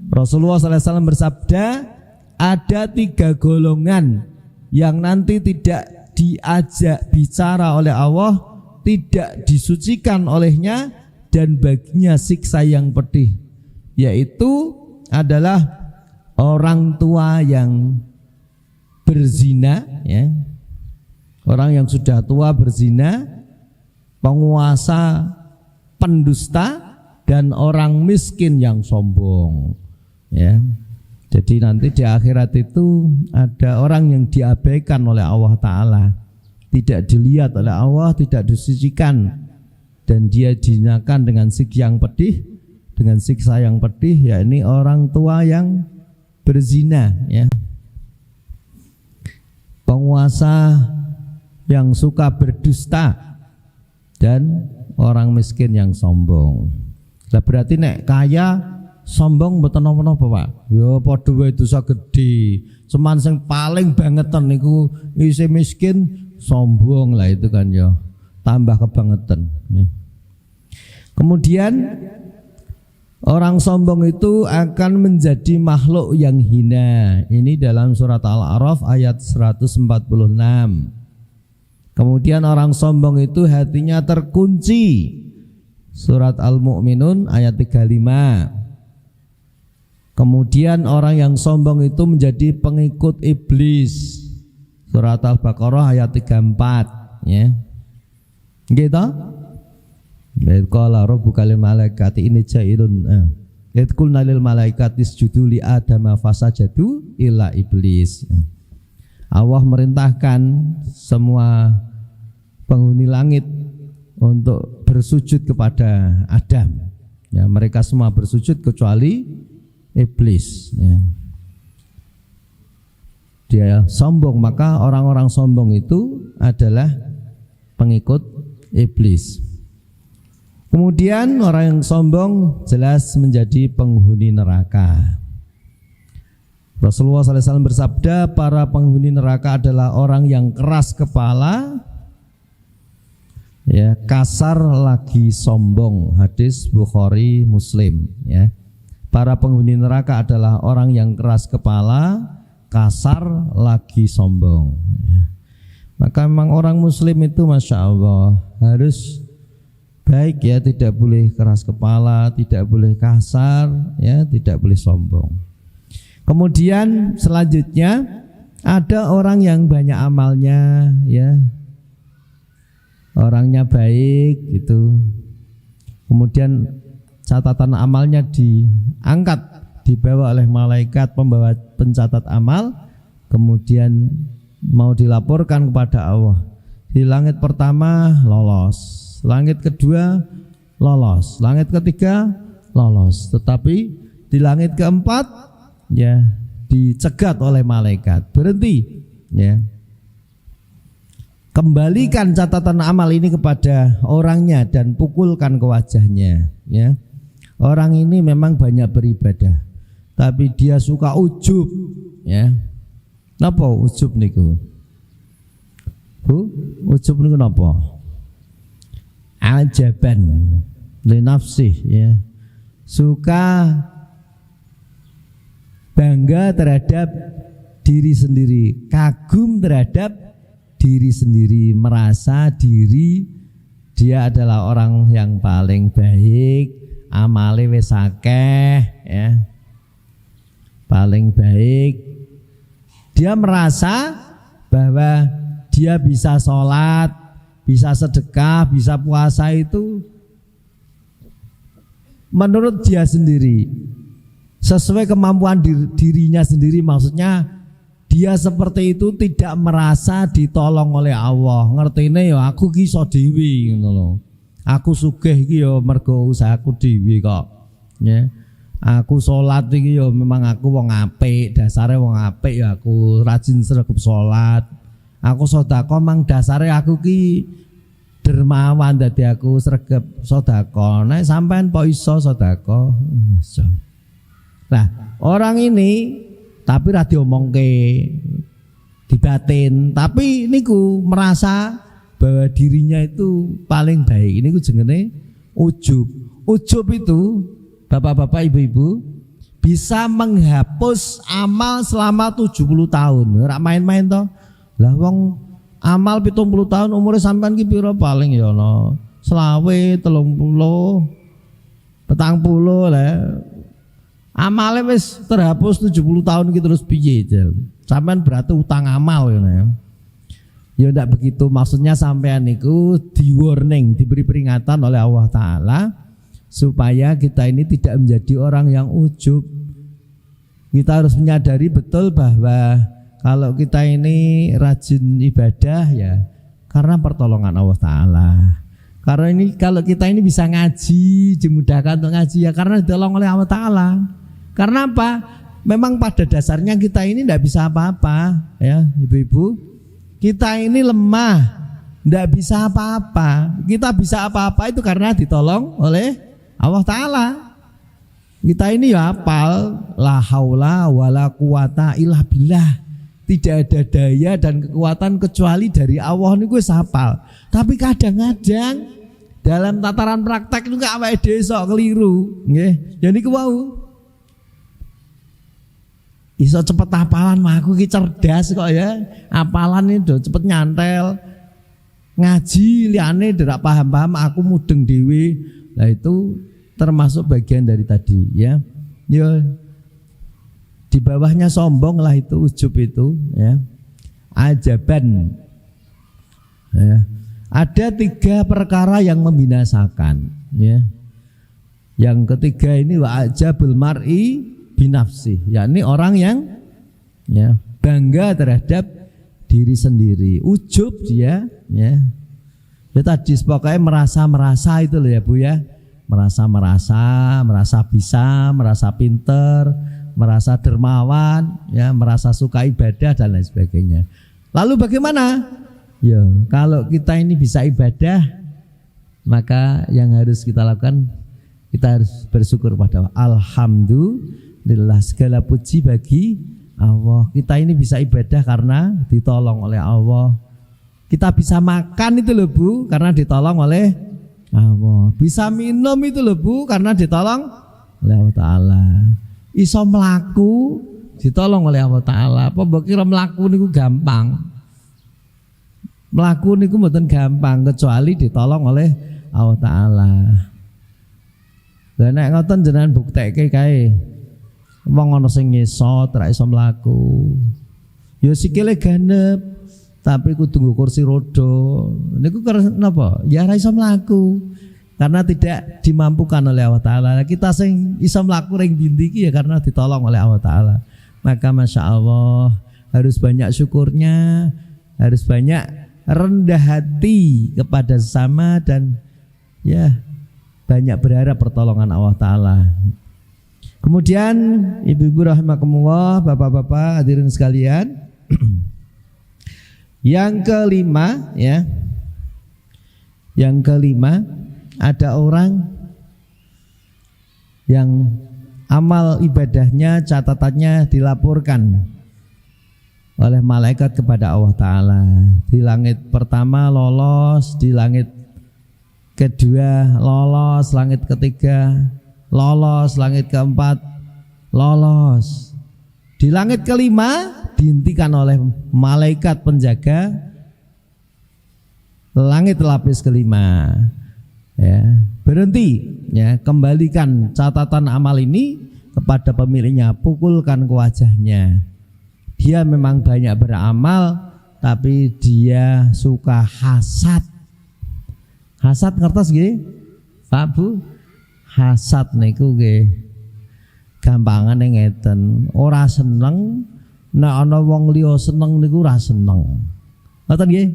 Rasulullah SAW bersabda, ada 3 golongan yang nanti tidak diajak bicara oleh Allah, tidak disucikan olehnya, dan baginya siksa yang pedih, yaitu adalah orang tua yang berzina, ya. Orang yang sudah tua berzina, penguasa pendusta, dan orang miskin yang sombong, ya. Jadi nanti di akhirat itu ada orang yang diabaikan oleh Allah Ta'ala, tidak dilihat oleh Allah, tidak disucikan, dan dia dijinakan dengan siksa yang pedih, dengan siksa yang pedih, yakni orang tua yang berzina, ya. Penguasa yang suka berdusta, dan orang miskin yang sombong. Lah berarti nek kaya sombong mboten napa-napa, Pak. Ya padha wae dosa gedhe. Seman sing paling bangetan niku isih miskin sombong lah, itu kan ya tambah kebangetan, ya. Kemudian orang sombong itu akan menjadi makhluk yang hina. Ini dalam surat Al-A'raf ayat 146. Kemudian orang sombong itu hatinya terkunci. Surat Al-Mu'minun ayat 35. Kemudian orang yang sombong itu menjadi pengikut iblis. Surat Al-Baqarah ayat 34, ya. Gitu? Qala rabbuka lil malaikati inni ja'ilun qulna lil malaikati isjudu li adama fasajadu illa iblis. Allah merintahkan semua penghuni langit untuk bersujud kepada Adam. Ya, mereka semua bersujud kecuali iblis, ya. Dia sombong, maka orang-orang sombong itu adalah pengikut iblis. Kemudian orang yang sombong jelas menjadi penghuni neraka. Rasulullah SAW bersabda, para penghuni neraka adalah orang yang keras kepala, ya, kasar lagi sombong. Hadis Bukhari Muslim, ya. Para penghuni neraka adalah orang yang keras kepala, kasar lagi sombong, ya. Maka memang orang muslim itu Masya Allah harus baik, ya, tidak boleh keras kepala, tidak boleh kasar, ya, tidak boleh sombong. Kemudian selanjutnya ada orang yang banyak amalnya, ya, orangnya baik gitu. Kemudian catatan amalnya diangkat, dibawa oleh malaikat pembawa pencatat amal, kemudian mau dilaporkan kepada Allah. Di langit pertama lolos, langit kedua lolos, langit ketiga lolos, tetapi di langit keempat, ya, dicegat oleh malaikat, berhenti, ya. Kembalikan catatan amal ini kepada orangnya dan pukulkan ke wajahnya, ya. Orang ini memang banyak beribadah, tapi dia suka ujub, ya. Napa ujub niku? Ujub niku napa? Ajaban li nafsih, ya. Suka bangga terhadap diri sendiri, kagum terhadap diri sendiri, merasa diri dia adalah orang yang paling baik, amale wis akeh, ya, paling baik. Dia merasa bahwa dia bisa sholat, bisa sedekah, bisa puasa itu menurut dia sendiri, sesuai kemampuan dirinya sendiri. Maksudnya dia seperti itu tidak merasa ditolong oleh Allah. Ngertine ya aku ki iso dhewe ngono lho. Aku sugih iki ya mergo usahaku dhewe kok. Ya. Aku salat iki ya memang aku wong apik, dasare wong apik ya aku rajin sregep salat. Aku sedekah mang dasare aku ki dermawan dadi aku sregep sedekah. Nek sampean kok iso sedekah? Iso. Nah, orang ini tapi ra diomongke di batin, tapi niku merasa bahwa dirinya itu paling baik. Ini ku jenenge ujub. Ujub itu bapak-bapak, ibu-ibu bisa menghapus amal selama 70 tahun. Ora main-main toh. Lah wong amal 70 tahun umure sampean ki pira paling ya ana 20, 30, 40 lah. Amale wis terhapus 70 tahun ki terus piye, Jal? Sampean berarti utang amal ya. Ya ndak begitu, maksudnya sampean niku di warning, diberi peringatan oleh Allah Ta'ala supaya kita ini tidak menjadi orang yang ujub. Kita harus menyadari betul bahwa kalau kita ini rajin ibadah ya karena pertolongan Allah Ta'ala. Karena ini kalau kita ini bisa ngaji, dimudahkan untuk ngaji ya karena ditolong oleh Allah Ta'ala. Karena apa? Memang pada dasarnya kita ini tidak bisa apa-apa ya ibu-ibu. Kita ini lemah, tidak bisa apa-apa. Kita bisa apa-apa itu karena ditolong oleh Allah Ta'ala. Kita ini ya hafal la haula wala quwata illa billah. Tidak ada daya dan kekuatan kecuali dari Allah niku wis hafal. Tapi kadang-kadang dalam tataran praktek itu awake dhewe sok keliru, nggih. Ya niku wau. Iso cepet hafalan mah aku ki cerdas kok ya. Hafalan itu cepet nyantel. Ngaji liyane ndak paham-paham aku mudeng dhewe. Nah itu termasuk bagian dari tadi ya. Ya di bawahnya sombong lah itu ujub itu ya. Ajaban. Ya. Ada 3 perkara yang membinasakan ya. Yang ketiga ini wa ajabul mar'i binafsi, yakni orang yang ya bangga terhadap diri sendiri, ujub dia ya. Ya tadi pokoknya merasa itu loh ya Bu ya. Merasa bisa, merasa pinter, merasa dermawan, ya, merasa suka ibadah dan lain sebagainya. Lalu bagaimana? Ya, kalau kita ini bisa ibadah, maka yang harus kita lakukan, kita harus bersyukur pada Allah. Alhamdulillah, segala puji bagi Allah. Kita ini bisa ibadah karena ditolong oleh Allah. Kita bisa makan itu loh Bu, karena ditolong oleh Allah. Bisa minum itu loh Bu, karena ditolong oleh Allah Ta'ala. Iso melaku ditolong oleh Allah Ta'ala. Apa mbok kira melaku niku gampang? Melaku niku mboten gampang kecuali ditolong oleh Allah Ta'ala. Lah nek ngoten jenengan buktekke kae. Wong ana sing ngesot ra iso mlaku. Ya sikile ganep tapi kudu nggo kursi roda. Niku napa? Ya ra iso mlaku. Karena tidak dimampukan oleh Allah Ta'ala. Kita sing iso mlaku ring dindi iki ya karena ditolong oleh Allah Ta'ala. Maka Masya Allah harus banyak syukurnya, harus banyak rendah hati kepada sesama dan ya banyak berharap pertolongan Allah Ta'ala. Kemudian ibu-ibu rahimakumullah, bapak-bapak hadirin sekalian, yang kelima ya, yang kelima ada orang yang amal ibadahnya catatannya dilaporkan oleh malaikat kepada Allah Ta'ala. Di langit pertama lolos, di langit kedua lolos, langit ketiga lolos, langit keempat lolos. Di langit kelima dihentikan oleh malaikat penjaga langit lapis kelima. Ya, berhenti ya, kembalikan catatan amal ini kepada pemiliknya, pukulkan ke wajahnya. Dia memang banyak beramal tapi dia suka hasad. Hasad ngertos nggih? Pak Bu, hasad niku nggih gampangane ngeten, ora seneng nek ana wong liya seneng niku ora seneng. Ngoten nggih?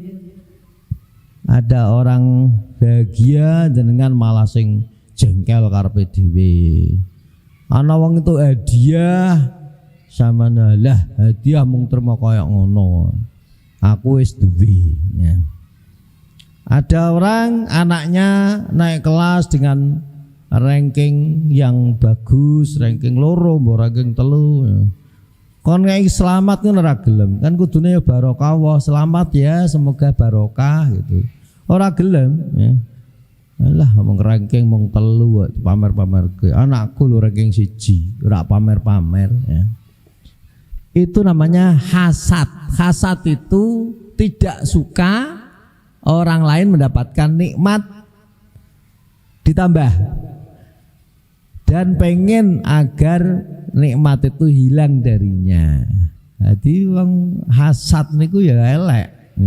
Ada orang bahagia jenengan malah sing jengkel karepe dhewe. Ana wong itu hadiah sama lah hadiah mung terima kaya ngono. Aku wis duwe ya. Ada orang anaknya naik kelas dengan ranking yang bagus, ranking loro, ranking telu ya. Kon ngei selamat kan ora gelem. Kan kudune ya barokah, selamat ya, semoga barokah gitu. Ora gelem ya. Alah mung ranking mung telu pamer-pamer ke. Anakku lho ranking 1, ora pamer-pamer ya. Itu namanya hasad. Hasad itu tidak suka orang lain mendapatkan nikmat ditambah dan pengen agar nikmat itu hilang darinya. Jadi wong hasad niku ya elek.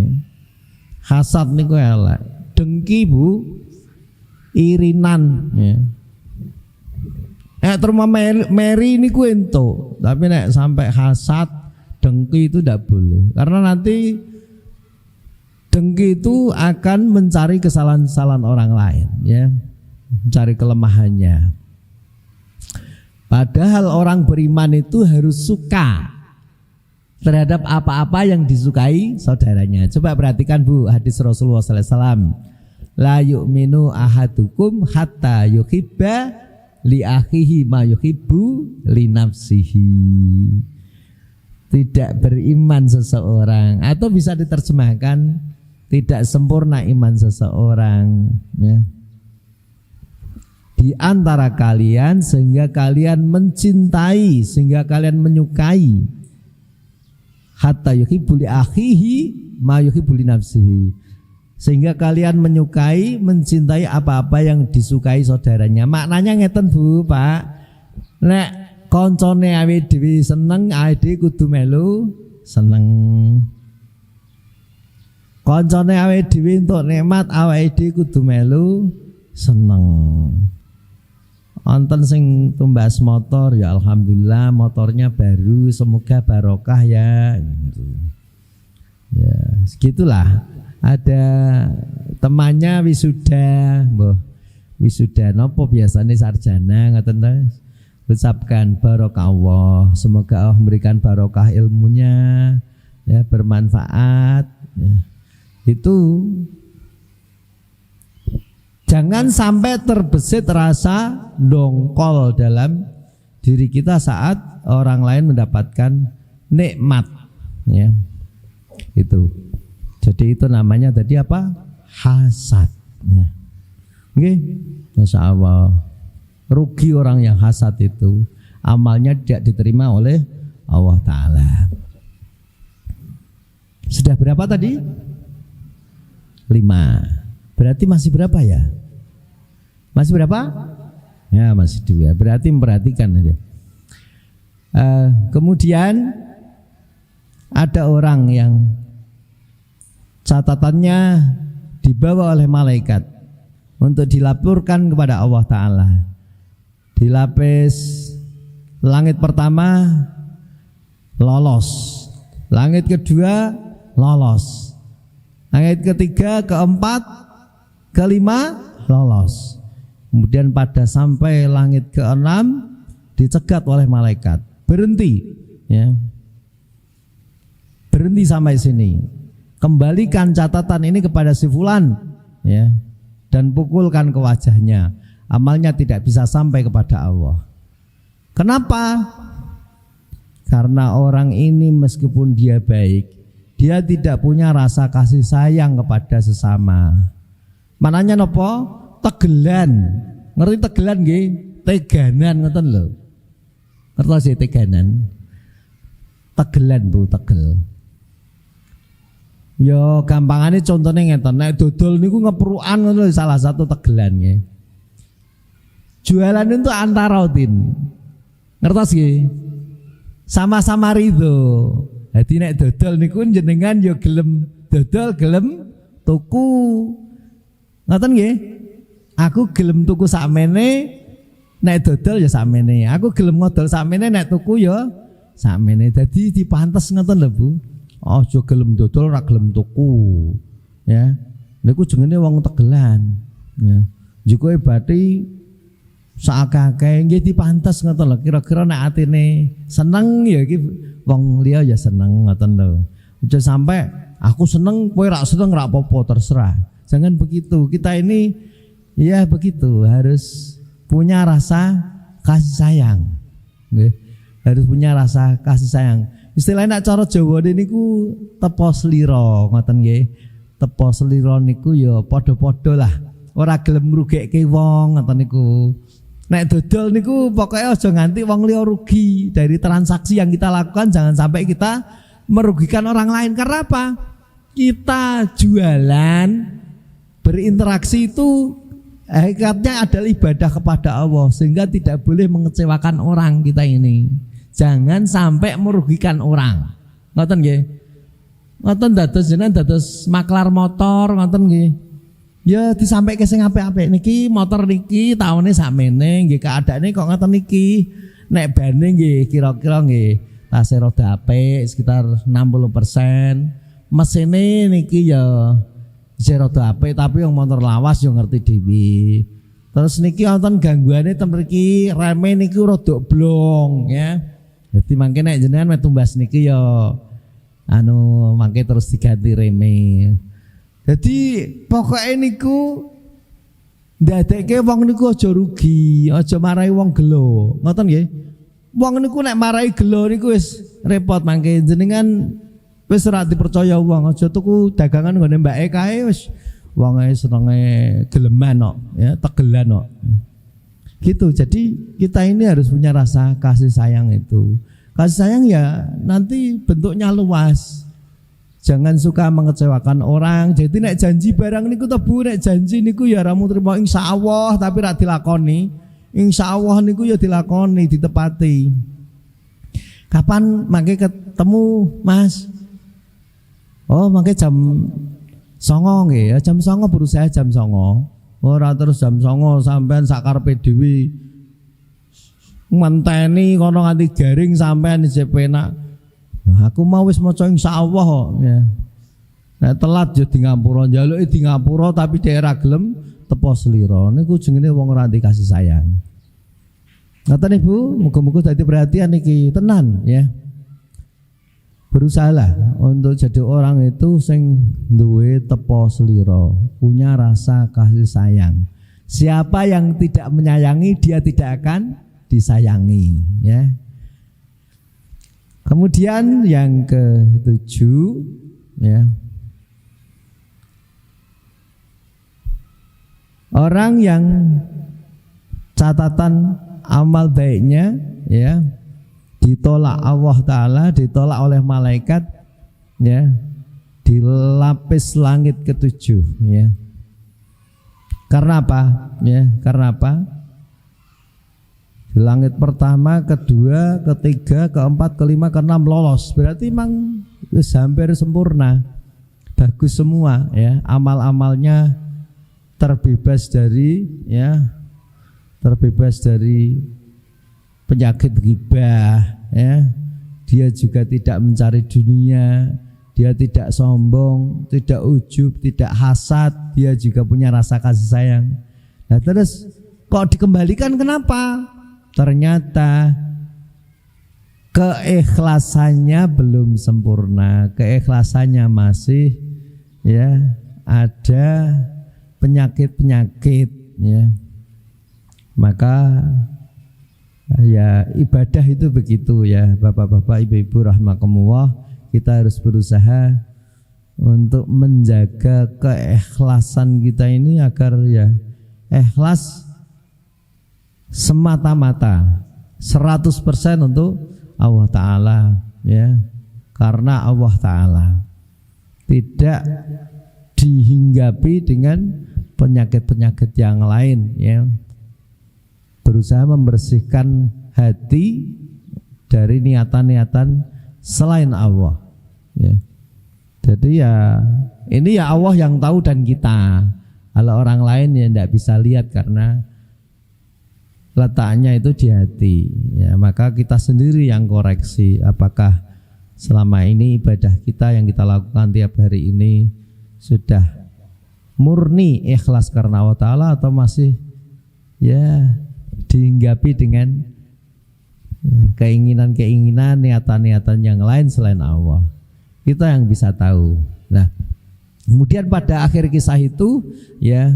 Hasad niku elek. Dengki Bu, irinan ya. Terima meri niku ento, tapi nek sampai hasad, dengki itu tidak boleh. Karena nanti dengki itu akan mencari kesalahan-kesalahan orang lain ya. Mencari kelemahannya. Padahal orang beriman itu harus suka terhadap apa-apa yang disukai saudaranya. Coba perhatikan Bu, hadis Rasulullah SAW. La yu'minu ahadukum hatta yuhibba li akhihi ma yuhibbu li nafsihi. Tidak beriman seseorang, atau bisa diterjemahkan tidak sempurna iman seseorang ya. Di antara kalian sehingga kalian mencintai, sehingga kalian menyukai hatta yuhibbu li akhihi ma yuhibbu li nafsihi, sehingga kalian menyukai, mencintai apa-apa yang disukai saudaranya. Maknanya ngeten Bu, Pak. Nek koncone awake dhewe seneng, awake dhewe kudu melu seneng. Koncone awake dhewe entuk nikmat, awake dhewe kudu melu seneng. Wonten sing tumbas motor, ya alhamdulillah motornya baru, semoga barokah ya. Ya, segitulah. Ada temannya wisuda, wisuda nopo biasanya sarjana ngoten ta. Ucapkan barokah, semoga Allah memberikan barokah ilmunya ya, bermanfaat ya. Itu jangan sampai terbesit rasa dongkol dalam diri kita saat orang lain mendapatkan nikmat ya. Itu. Jadi itu namanya tadi apa? Hasad ya. Nggih, Masya Allah. Rugi orang yang hasad itu, amalnya tidak diterima oleh Allah Ta'ala. Sudah berapa tadi? 5. Berarti masih berapa ya? Masih berapa? Ya masih 2. Berarti memperhatikan aja. Kemudian ada orang yang catatannya dibawa oleh malaikat untuk dilaporkan kepada Allah Ta'ala. Di lapis langit pertama lolos, langit kedua lolos, langit ketiga, keempat, kelima lolos. Kemudian pada sampai langit ke-6 dicegat oleh malaikat, berhenti ya. Berhenti sampai sini. Kembalikan catatan ini kepada si fulan ya, dan pukulkan ke wajahnya. Amalnya tidak bisa sampai kepada Allah. Kenapa? Karena orang ini meskipun dia baik, dia tidak punya rasa kasih sayang kepada sesama. Mananya nopo? Tegelan. Ngerti tegelan nggih? Teganan ngoten lho. Ngertos sih teganan? Tegelan Bu, tegel. Yo gampangane contohnya ngeten, nek dodol niku ngeprukan ngono salah satu tegelan nggih. Jualan itu antara rutin. Ngertos nggih? Sama-sama ridho. Jadi nek dodol niku jenengan yo gelem dodol, gelem tuku. Ngoten nggih? Aku gelem tuku sakmene, nek dodol ya sakmene. Aku gelem ngodol sakmene, nek tuku ya sakmene. Dadi dipantes ngoten lho Bu. Aja gelem dodol ora gelem tuku. Ya. Niku jenenge wong tegelan. Ya. Jikoe bathi Sakake nggih dipantes ngoten lho. Kira-kira nek atine seneng ya iki wong liya ya seneng ngoten lho. Aja sampai aku seneng kowe ra seneng ra apa-apa terserah. Jangan begitu. Kita ini ya begitu, harus punya rasa kasih sayang. Nggih. Harus punya rasa kasih sayang. Istilahnya nak cara Jawa niku tepo slira ngoten nggih. Tepo slira niku ya padha-padha lah. Ora gelem ngrugekke wong ngoten niku. Nek dodol niku pokoknya aja nganti wong liya rugi dari transaksi yang kita lakukan, jangan sampai kita merugikan orang lain. Karena apa? Kita jualan berinteraksi itu hakikatnya adalah ibadah kepada Allah, sehingga tidak boleh mengecewakan orang kita ini. Jangan sampai merugikan orang. Ngoten nggih. Ngoten dados jenengan dados maklar motor ngoten nggih. Ya disampaikan sing apik-apik niki motor niki taune sakmene nggih keadaane kok ngoten niki. Nek bane nggih kira-kira nggih tase roda apik sekitar 60%. Mesine niki ya roda apik tapi yang motor lawas yo ngerti dhewe. Terus niki wonten gangguane ten mriki reme niki rada blong ya. Jadi mangke nek jenengan metu mbas niki ya mangke terus diganti reme. Jadi pokoknya niku ndadekke wong niku aja rugi, aja marahi wong gelo. Ngoten nggih. Wong niku nek marahi gelo niku wis repot mangke jenengan wis ora dipercaya wong, aja tuku dagangan nggone mbake kae wis wonge senenge geleman kok ya, tegelan kok. Gitu. Jadi kita ini harus punya rasa kasih sayang itu. Kasih sayang ya nanti bentuknya luas. Jangan suka mengecewakan orang. Jadi nek janji barang niku tebu, nek janji niku ya ramu trimo insyaallah tapi ra dilakoni. Insyaallah niku ya dilakoni, ditepati. Kapan mangke ketemu, Mas? Oh, mangke jam 09.00 nggih. Ya jam 09.00 berusaha jam 09.00. Ora terus jam 09.00 sampean sakarepe dhewe ngenteni kono nganti garing sampean isih penak. Aku mau wis maca insyaallah kok ya. Nek telat ya di ngapura, njaluke di ngapura tapi daerah gelem tepo slira. Niku jenenge wong ora kasih sayang. Ngaten Ibu, muga-muga dadi perhatian niki tenan ya. Berusahalah untuk jadi orang itu sing duwe tepo slira, punya rasa kasih sayang. Siapa yang tidak menyayangi dia tidak akan disayangi ya. Kemudian yang ke-7 ya. Orang yang catatan amal baiknya ya ditolak Allah Ta'ala, ditolak oleh malaikat ya, di lapis langit ke-7 ya. Karena apa? Ya, karena apa? Di langit pertama, kedua, ketiga, keempat, kelima, keenam lolos. Berarti memang hampir sempurna. Bagus semua ya, amal-amalnya terbebas dari ya, terbebas dari penyakit ghibah ya. Dia juga tidak mencari dunia, dia tidak sombong, tidak ujub, tidak hasad, dia juga punya rasa kasih sayang. Nah terus kok dikembalikan kenapa? Ternyata keikhlasannya belum sempurna, keikhlasannya masih ya ada penyakit-penyakit ya. Maka ya ibadah itu begitu ya Bapak-bapak, Ibu-ibu rahimakumullah. Kita harus berusaha untuk menjaga keikhlasan kita ini agar ya ikhlas semata-mata 100% untuk Allah Ta'ala ya. Karena Allah Ta'ala tidak dihinggapi dengan penyakit-penyakit yang lain ya. Berusaha membersihkan hati dari niatan-niatan selain Allah ya. Jadi ya ini ya Allah yang tahu dan kita. Kalau orang lain ya tidak bisa lihat karena letaknya itu di hati ya. Maka kita sendiri yang koreksi apakah selama ini ibadah kita yang kita lakukan tiap hari ini sudah murni ikhlas karena Allah Ta'ala atau masih ya dihinggapi dengan keinginan-keinginan, niatan-niatan yang lain selain Allah. Kita yang bisa tahu. Nah, kemudian pada akhir kisah itu ya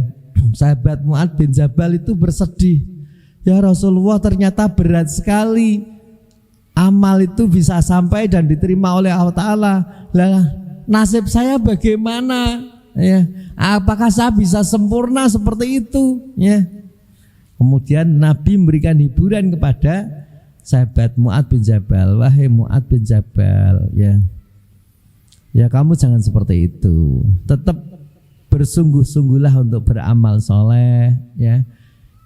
sahabat Mu'adz bin Jabal itu bersedih. Ya Rasulullah, ternyata berat sekali amal itu bisa sampai dan diterima oleh Allah Ta'ala. Lah nasib saya bagaimana? Ya, apakah saya bisa sempurna seperti itu? Ya. Kemudian Nabi memberikan hiburan kepada sahabat Mu'adz bin Jabal. Wahai Mu'adz bin Jabal, ya kamu jangan seperti itu. Tetap bersungguh-sungguhlah untuk beramal soleh, ya.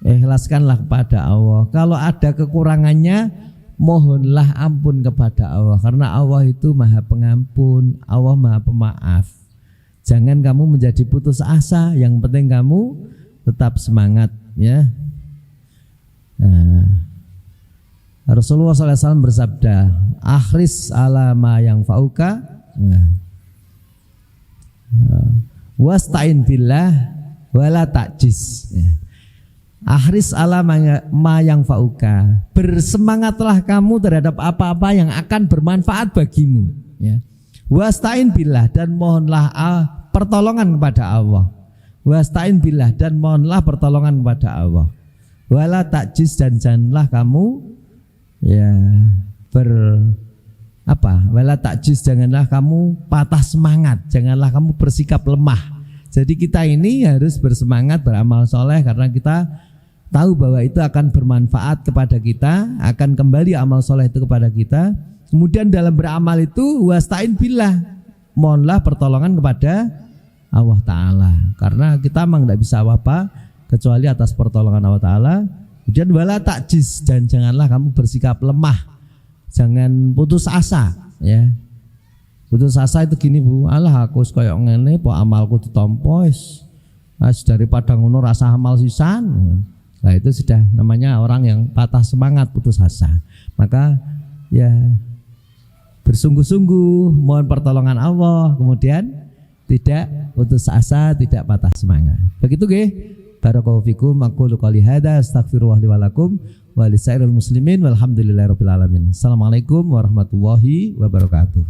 Ikhlaskanlah kepada Allah. Kalau ada kekurangannya, mohonlah ampun kepada Allah, karena Allah itu Maha Pengampun, Allah Maha Pemaaf. Jangan kamu menjadi putus asa. Yang penting kamu tetap semangat, ya. Rasulullah SAW bersabda, akhris ala ma yang fauka, wasta'in billah wala ta'jiz. Akhris ala ma yang fauka, bersemangatlah kamu terhadap apa-apa yang akan bermanfaat bagimu, ya. Wasta'in billah, dan mohonlah pertolongan kepada Allah. Wasta'in billah, dan mohonlah pertolongan kepada Allah. Wala ta'jiz, dan janganlah kamu wala ta'jiz, janganlah kamu patah semangat, janganlah kamu bersikap lemah. Jadi kita ini harus bersemangat beramal soleh, karena kita tahu bahwa itu akan bermanfaat kepada kita, akan kembali amal soleh itu kepada kita. Kemudian dalam beramal itu wasta'in billah, mohonlah pertolongan kepada Allah Ta'ala, karena kita memang tidak bisa apa-apa kecuali atas pertolongan Allah Ta'ala. Kemudian wala ta'jiz, dan janganlah kamu bersikap lemah, jangan putus asa, ya. Putus asa itu gini, Bu, alah aku koyo ngene po amalku ditampa wis daripada ngono rasa amal sisan. Nah, itu sudah namanya orang yang patah semangat, putus asa. Maka ya bersungguh-sungguh mohon pertolongan Allah, kemudian tidak putus asa, tidak patah semangat. Begitu nggih. Barakallahu fikum, aqulu qouli hadza astaghfirullah li wa lakum wa lisairil muslimin walhamdulillahirabbil alamin. Assalamualaikum warahmatullahi wabarakatuh.